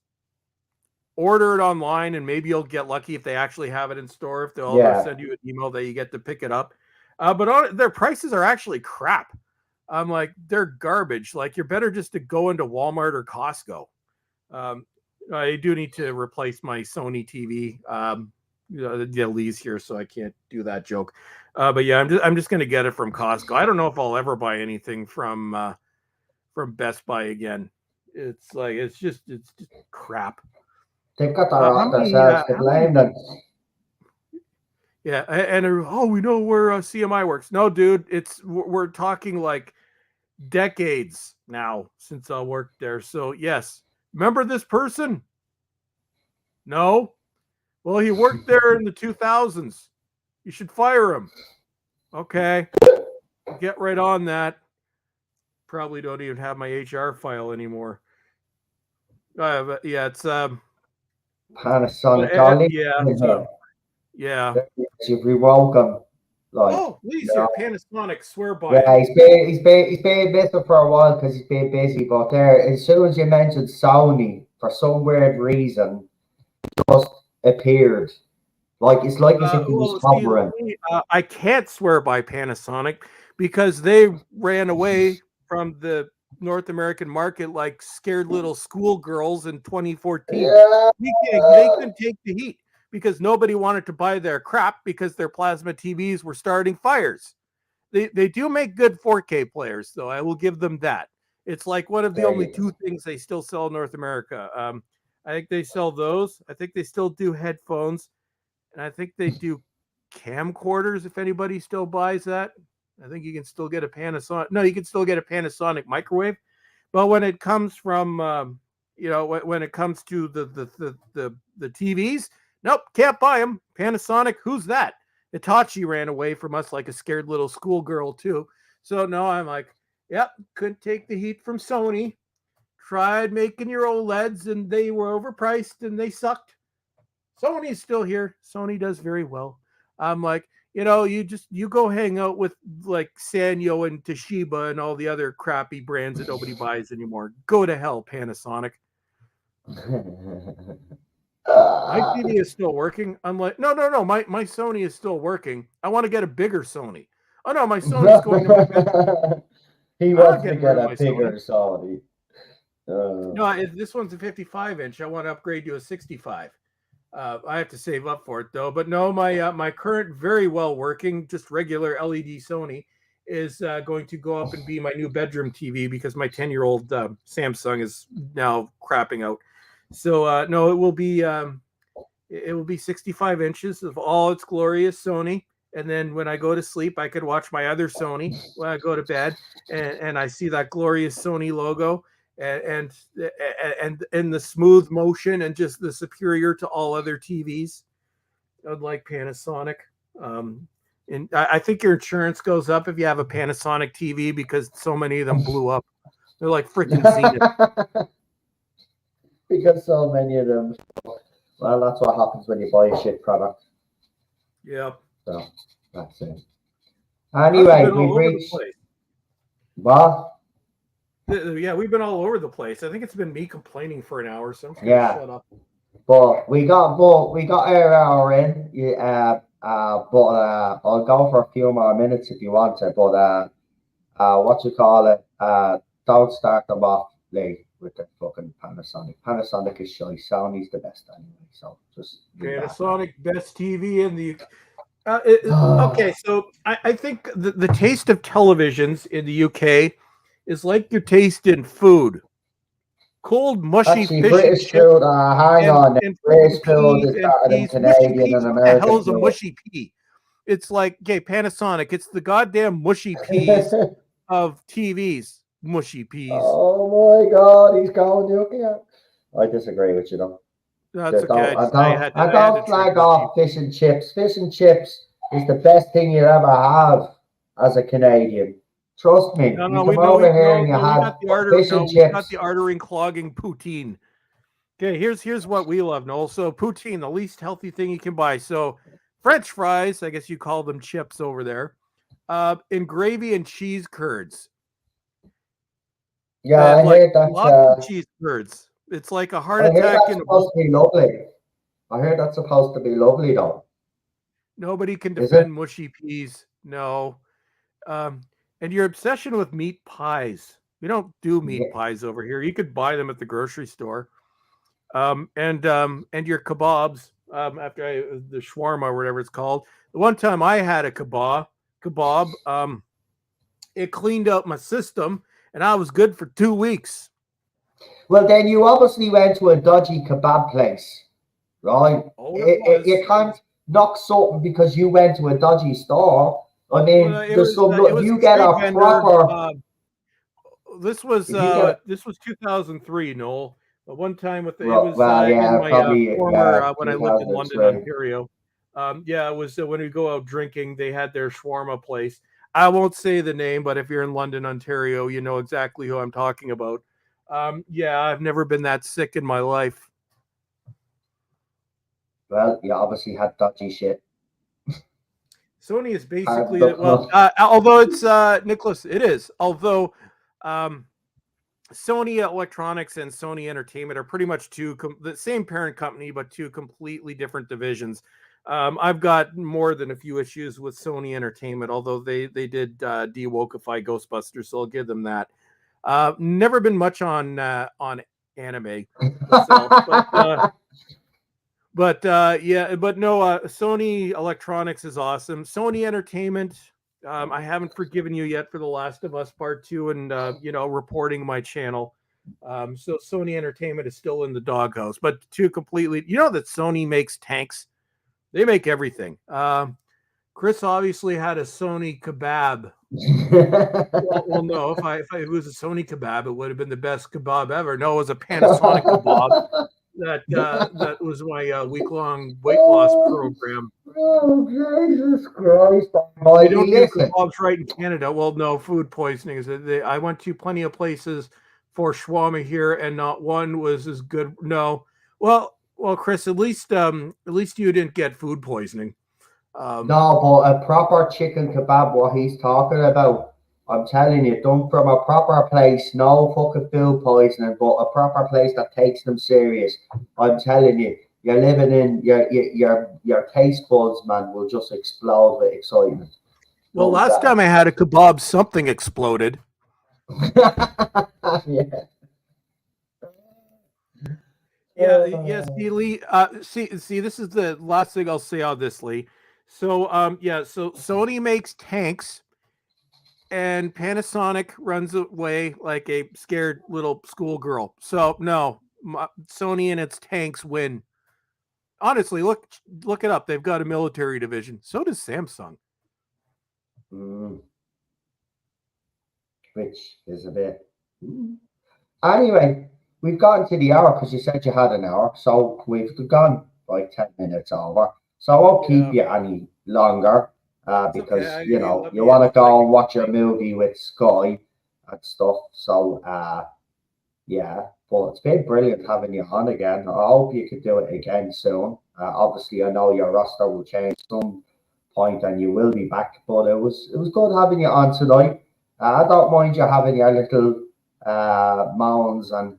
order it online, and maybe you'll get lucky if they actually have it in store. If they'll send you an email that you get to pick it up. But their prices are actually crap. I'm like, they're garbage. Like, you're better just to go into Walmart or Costco. I do need to replace my Sony TV. Lee's here, so I can't do that joke. But yeah, I'm just gonna get it from Costco. I don't know if I'll ever buy anything from Best Buy again. It's just crap. They've got themselves to blame then. Yeah, and we know where CMI works. No, dude, we're talking like decades now since I worked there. So yes, remember this person? No. Well, he worked there in the 2000s. You should fire him. Okay, get right on that. Probably don't even have my HR file anymore. But yeah, it's Panasonic. Yeah. You've rewoke him. Lee's here. Panasonic, swear by it. Yeah, he's been missing for a while because he's been busy. But there, as soon as you mentioned Sony, for some weird reason, just appeared. Like, it's like as if he was hovering. I can't swear by Panasonic because they ran away from the North American market like scared little schoolgirls in 2014. Yeah. They couldn't take the heat because nobody wanted to buy their crap because their plasma TVs were starting fires. They do make good 4K players, though. I will give them that. It's like one of the only two things they still sell in North America. I think they sell those. I think they still do headphones. And I think they do camcorders, if anybody still buys that. I think you can still get a Panasonic. No, you can still get a Panasonic microwave. But when it comes from, when it comes to the TVs, nope, can't buy them. Panasonic, who's that? Hitachi ran away from us like a scared little schoolgirl too. So no, I'm like, yep, couldn't take the heat from Sony. Tried making your OLEDs and they were overpriced and they sucked. Sony's still here. Sony does very well. I'm like, you go hang out with like Sanyo and Toshiba and all the other crappy brands that nobody buys anymore. Go to hell, Panasonic. My TV is still working. I'm like, no. My Sony is still working. I want to get a bigger Sony. Oh no, my Sony's going to my bedroom. He wants to get a bigger Sony. No, this one's a 55-inch. I want to upgrade to a 65. I have to save up for it though. But no, my current very well working, just regular LED Sony is going to go up and be my new bedroom TV because my 10-year-old Samsung is now crapping out. So no, it will be 65 inches of all its glorious Sony. And then when I go to sleep, I could watch my other Sony when I go to bed, and I see that glorious Sony logo. And the smooth motion and just the superior to all other TVs, like Panasonic. And I think your insurance goes up if you have a Panasonic TV because so many of them blew up. They're like freaking Zenith. Because so many of them. Well, that's what happens when you buy a shit product. Yeah. So that's it. Anyway, we've reached. What? Yeah, we've been all over the place. I think it's been me complaining for an hour, so I'm just gonna shut up. But we got our hour in. But I'll go for a few more minutes if you want to. But what you call it? Don't start them off late with the fucking Panasonic. Panasonic is shy. Sony's the best anyway. So just Panasonic best TV in the. Okay, so I think the taste of televisions in the UK is like your taste in food. Cold, mushy actually, fish British and chips. Food, hang on. British food is better than Canadian and American. What the hell is a mushy pea? It's like, okay, Panasonic. It's the goddamn mushy peas of TVs. Mushy peas. Oh my God, he's going nuclear. I disagree with you though. That's okay. I don't flag off fish and chips. Fish and chips is the best thing you ever have as a Canadian. Trust me. No, you come over here and you have fish and chips. Got the artery clogging poutine. Okay, here's what we love, Noel. So poutine, the least healthy thing you can buy. So French fries, I guess you call them chips over there. And gravy and cheese curds. Yeah, I heard that. Lots of cheese curds. It's like a heart attack. That's supposed to be lovely. I heard that's supposed to be lovely, though. Nobody can defend mushy peas. No. And your obsession with meat pies. We don't do meat pies over here. You could buy them at the grocery store. And your kebabs. After the shawarma or whatever it's called. The one time I had a kebab. It cleaned out my system, and I was good for 2 weeks. Well, then you obviously went to a dodgy kebab place, right? Oh, you can't knock something because you went to a dodgy store. I mean, you get a proper. This was 2003, Noel. But one time with when I lived in London, Ontario. It was when we go out drinking. They had their shawarma place. I won't say the name, but if you're in London, Ontario, you know exactly who I'm talking about. I've never been that sick in my life. Well, you obviously had dodgy shit. Sony is basically although it's Nicholas, it is. Although Sony Electronics and Sony Entertainment are pretty much the same parent company, but two completely different divisions. I've got more than a few issues with Sony Entertainment, although they did de-wokeify Ghostbusters, so I'll give them that. Never been much on anime myself, but Sony Electronics is awesome. Sony Entertainment, I haven't forgiven you yet for The Last of Us Part 2 and reporting my channel. So Sony Entertainment is still in the doghouse, but two completely. You know that Sony makes tanks. They make everything. Chris obviously had a Sony kebab. Well, no. If it was a Sony kebab, it would have been the best kebab ever. No, it was a Panasonic kebab. That was my week-long weight loss program. Oh, Jesus Christ. They don't do kebabs right in Canada. Well, no, food poisoning. I went to plenty of places for shawarma here, and not one was as good. No. Well, Chris, at least you didn't get food poisoning. No, but a proper chicken kebab, what he's talking about, I'm telling you, done from a proper place, no fucking food poisoning, but a proper place that takes them serious. I'm telling you, you're living in your taste buds, man, will just explode with excitement. Well, last time I had a kebab, something exploded. Yeah. Yeah. See, Lee. See. This is the last thing I'll say on this, Lee. So, So Sony makes tanks, and Panasonic runs away like a scared little schoolgirl. So no, Sony and its tanks win. Honestly, look it up. They've got a military division. So does Samsung. Which is a bit. Anyway, we've gotten to the hour because you said you had an hour, so we've gone like 10 minutes over. So I won't keep you any longer because okay. You want to go and watch your movie with Sky and stuff. So yeah, but it's been brilliant having you on again. I hope you could do it again soon. Obviously, I know your roster will change some point and you will be back, but it was good having you on tonight. I don't mind you having your little moans and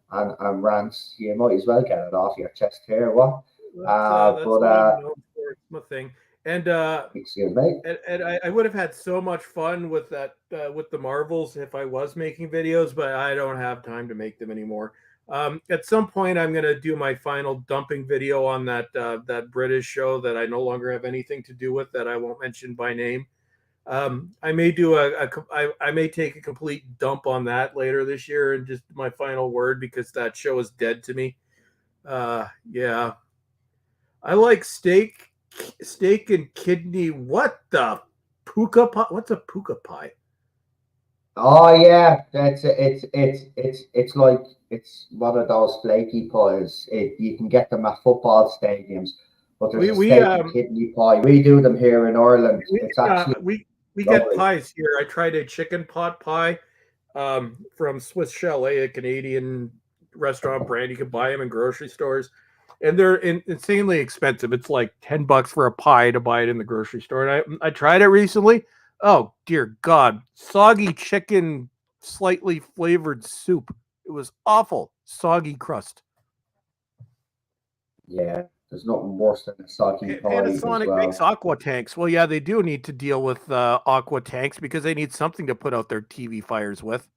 rants. You might as well get it off your chest here. What? That's what I'm known for. It's my thing. And excuse me. And I would have had so much fun with that with the Marvels if I was making videos, but I don't have time to make them anymore. At some point, I'm going to do my final dumping video on that British show that I no longer have anything to do with, that I won't mention by name. I may do I may take a complete dump on that later this year, and just my final word, because that show is dead to me. Yeah, I like steak and kidney. What the puka pie? What's a puka pie? Oh yeah, it's like it's one of those flaky pies. You can get them at football stadiums, but there's a steak and kidney pie. We do them here in Ireland. It's actually we get pies here. I tried a chicken pot pie from Swiss Chalet, a Canadian restaurant brand. You can buy them in grocery stores, and they're insanely expensive. It's like $10 for a pie to buy it in the grocery store. And I tried it recently. Oh dear God, soggy chicken, slightly flavored soup. It was awful. Soggy crust. Yeah, there's nothing worse than a soggy pie. Panasonic makes aqua tanks. Well, yeah, they do need to deal with aqua tanks because they need something to put out their TV fires with.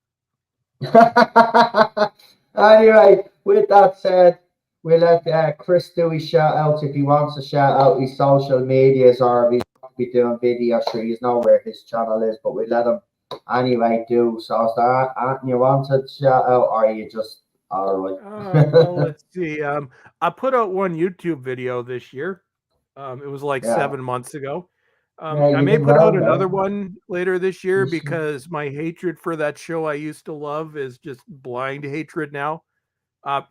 Anyway, with that said, we'll let Chris do his shout outs if he wants to shout out his social medias, or if he's going to be doing videos. Sure, you know where his channel is, but we let him anyway do. So, is there anything you want to shout out, or are you just all right? Well, let's see. I put out one YouTube video this year. It was like 7 months ago. I may put out another one later this year because my hatred for that show I used to love is just blind hatred now.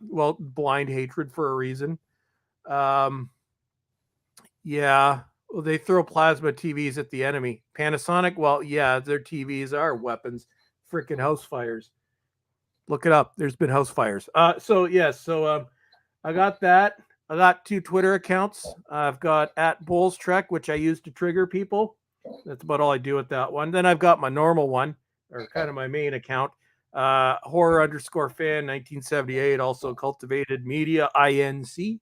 Well, blind hatred for a reason. Yeah, well, they throw plasma TVs at the enemy. Panasonic, well, yeah, their TVs are weapons. Freaking house fires. Look it up. There's been house fires. So I got that. I got 2 Twitter accounts. I've got @Bowelstrek, which I use to trigger people. That's about all I do with that one. Then I've got my normal one, or kind of my main account, horror_fan 1978, also Cultivated Media INC,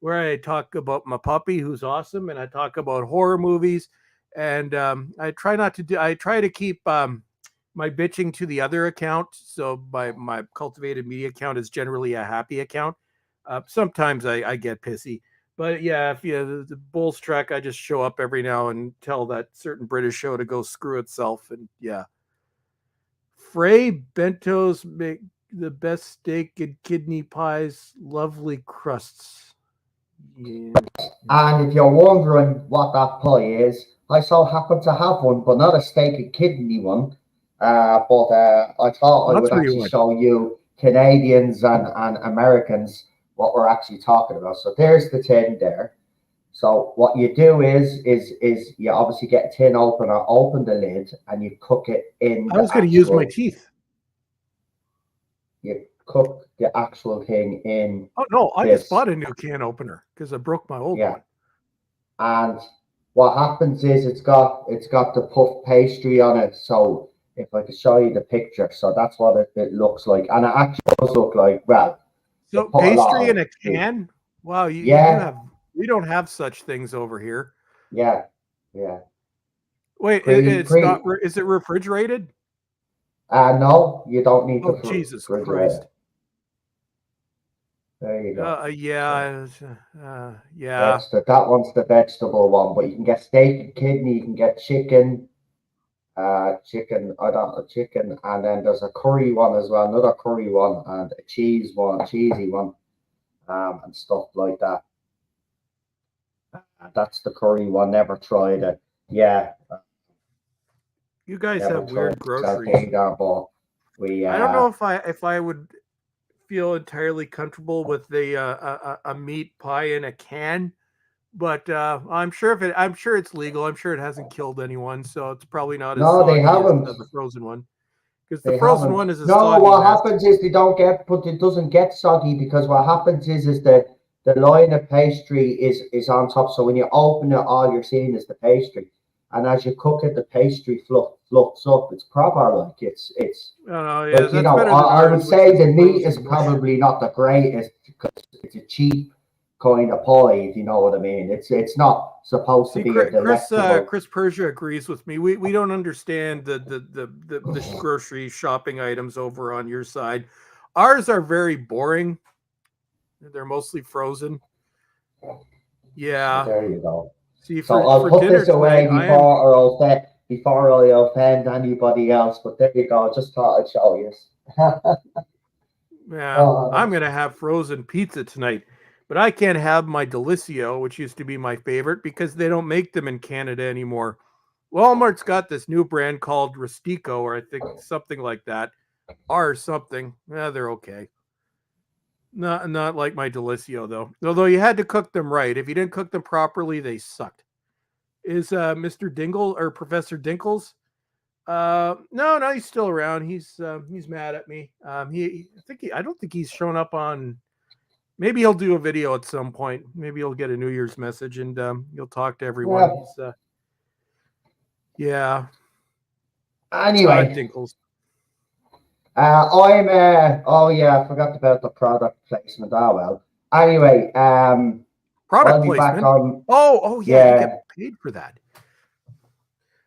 where I talk about my puppy, who's awesome, and I talk about horror movies. And I try to keep my bitching to the other account. So my Cultivated Media account is generally a happy account. Sometimes I get pissy, but yeah, if the Bowelstrek, I just show up every now and tell that certain British show to go screw itself. And yeah, Frey Bentos make the best steak and kidney pies, lovely crusts. Yeah. And if you're wondering what that pie is, I so happen to have one, but not a steak and kidney one. But I thought I That's would what you actually want. show you Canadians and Americans what we're actually talking about. So there's the tin there. So what you do is you obviously get a tin opener, open the lid, and you cook it in I the was going to use my actual. teeth. You cook the actual thing in Oh no, I just this. bought a new can opener because I broke my old Yeah. one. And what happens is it's got the puff pastry on it. So if I could show you the picture, so that's what it looks like, and it actually does look like, well, they So put a lot pastry in of a can? Wow, you yeah, have we don't have such things over here. yeah, yeah. Wait, Pre it's not. pre. Is it refrigerated? No, you don't need to Oh Jesus refrigerate Christ! it. There you go. Yeah. Yeah. That one's the vegetable one, but you can get steak and kidney, you can get chicken, chicken, and then there's a curry one as well, another curry one, and a cheesy one, and stuff like that. That's the curry one. Never tried it. Yeah, You guys never have tried weird myself groceries. either. But we, I don't know if I would feel entirely comfortable with a meat pie in a can, but I'm sure I'm sure it's legal. I'm sure it hasn't killed anyone, so it's probably not as no, they soggy as haven't. the frozen one. Because the They frozen haven't. one is a No, soggy what mess. happens is they don't get, but it doesn't get soggy because what happens is the line of pastry is on top. So when you open it, all you're seeing is the pastry, and as you cook it, the pastry fluffs up. It's proper, like it's Oh yeah, like that's better than I would ours, which say is the meat is frozen mush. probably not the greatest because it's a cheap kind of pie. If you know what I mean. It's not supposed to See, be a delectable. Chris Persia agrees with me. We don't understand the grocery shopping items over on your side. Ours are very boring. They're mostly frozen. Yeah. There you go. See, So I'll for put dinner this tonight, away before I offend anybody else. But there you go. I just thought I'd show you. yeah, Oh, I'm gonna have frozen pizza tonight, but I can't have my Delicio, which used to be my favorite, because they don't make them in Canada anymore. Walmart's got this new brand called Rustico, or I think something like that, or something. Yeah, they're okay. Not like my Delicio though. Although you had to cook them right. If you didn't cook them properly, they sucked. Is Mr. Dingle or Professor Dinkles? No, he's still around. He's mad at me. I don't think he's shown up on. Maybe he'll do a video at some point. Maybe he'll get a New Year's message and he'll talk to everyone. yeah. He's yeah. Anyway, Dinkles. I'm oh yeah, I forgot about the product placement. Oh well. Anyway, Product I'll be back placement. on. Oh yeah, you Yeah, get paid for that.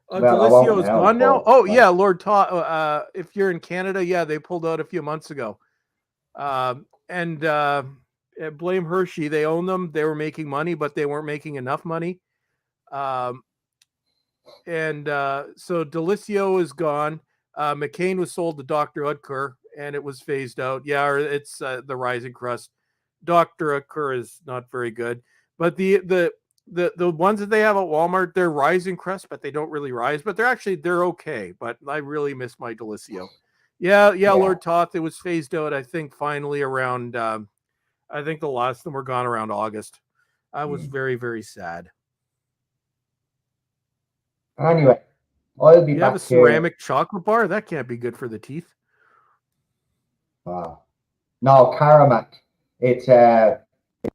well, I won't Delicio is now, gone now. but Oh like, yeah, Lord Todd. If you're in Canada, yeah, they pulled out a few months ago. And blame Hershey. They own them. They were making money, but they weren't making enough money. Um, and so Delicio is gone. McCain was sold to Dr. Utker, and it was phased out. Yeah, or it's the Rising Crust. Dr. Utker is not very good, but the ones that they have at Walmart, they're Rising Crust, but they don't really rise. But they're okay. But I really miss my Delicio. Yeah, yeah. Lord Toth. It was phased out. I think finally around. I think the last of them were gone around August. I was very, very sad. Anyway, I'll be You have a back here. ceramic chocolate bar? That can't be good for the teeth. Wow. No, Caramac. It's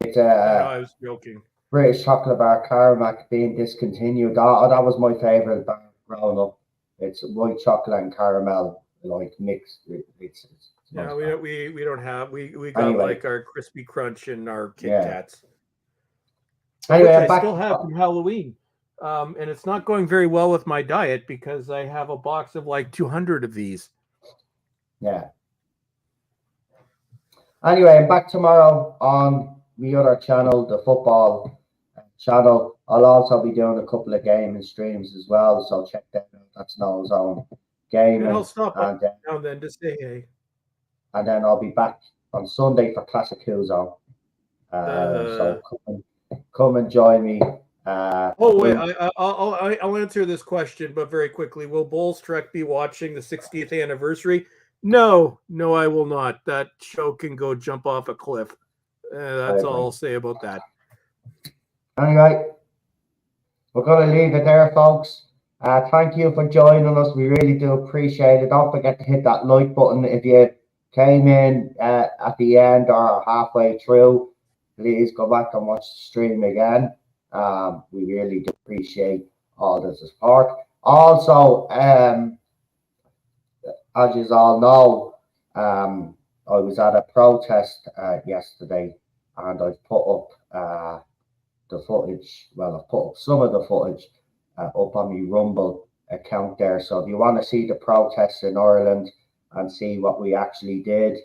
it's I know, I was joking. British chocolate bar Caramac being discontinued. That was my favorite bar growing up. It's white chocolate and caramel like mixed. It's Yeah, nice bar. we don't have we got Anyway, like our crispy crunch and our Kit yeah. Kats, Anyway, which I I'm still back. have from Halloween. And it's not going very well with my diet because I have a box of like 200 of these. Yeah. Anyway, I'm back tomorrow on the other channel, the football channel. I'll also be doing a couple of gaming streams as well, so check that out. That's No Zone And I'll Gaming, stop up and now and then to say hey. then I'll be back on Sunday for Classic Who Zone. Uh, So come and join me. Wait, I'll answer this question, but very quickly. Will Bowelstrek be watching the 60th anniversary? No, I will not. That show can go jump off a cliff. That's all I'll say about that. Anyway, we're going to leave it there, folks. Thank you for joining us. We really do appreciate it. Don't forget to hit that like button if you came in at the end or halfway through. Please go back and watch the stream again. We really do appreciate all the support. Also, as you all know, I was at a protest yesterday, and I've put up the footage. Well, I've put up some of the footage up on my Rumble account there. So if you want to see the protests in Ireland and see what we actually did,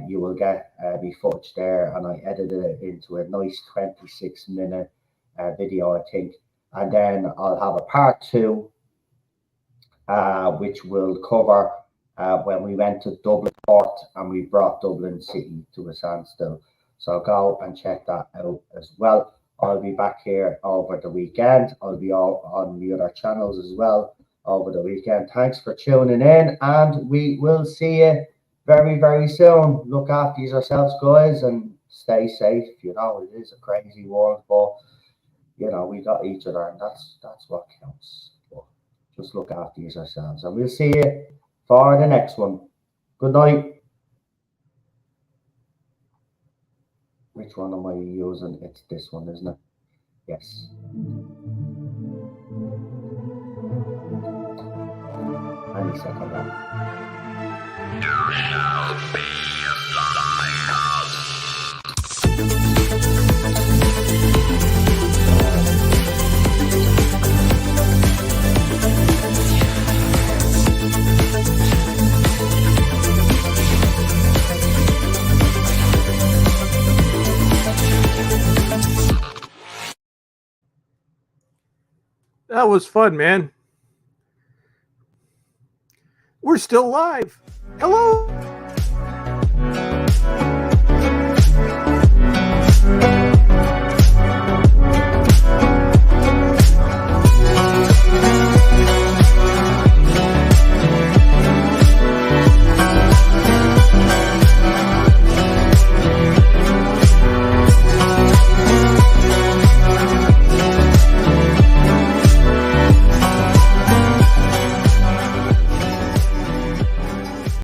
you will get the footage there, and I edited it into a nice 26-minute video, I think. And then I'll have a part 2, which will cover when we went to Dublin Port and we brought Dublin City to a standstill. So go and check that out as well. I'll be back here over the weekend. I'll be all on the other channels as well over the weekend. Thanks for tuning in, and we will see you very, very soon. Look after yourselves, guys, and stay safe. You know, it is a crazy world, but you know, we got each other, and that's what counts. But just look after yourselves, and we'll see you for the next one. Good night. Which one am I using? It's this one, isn't it? Yes. Any second now. You shall be That was fun, man. We're still live. Hello.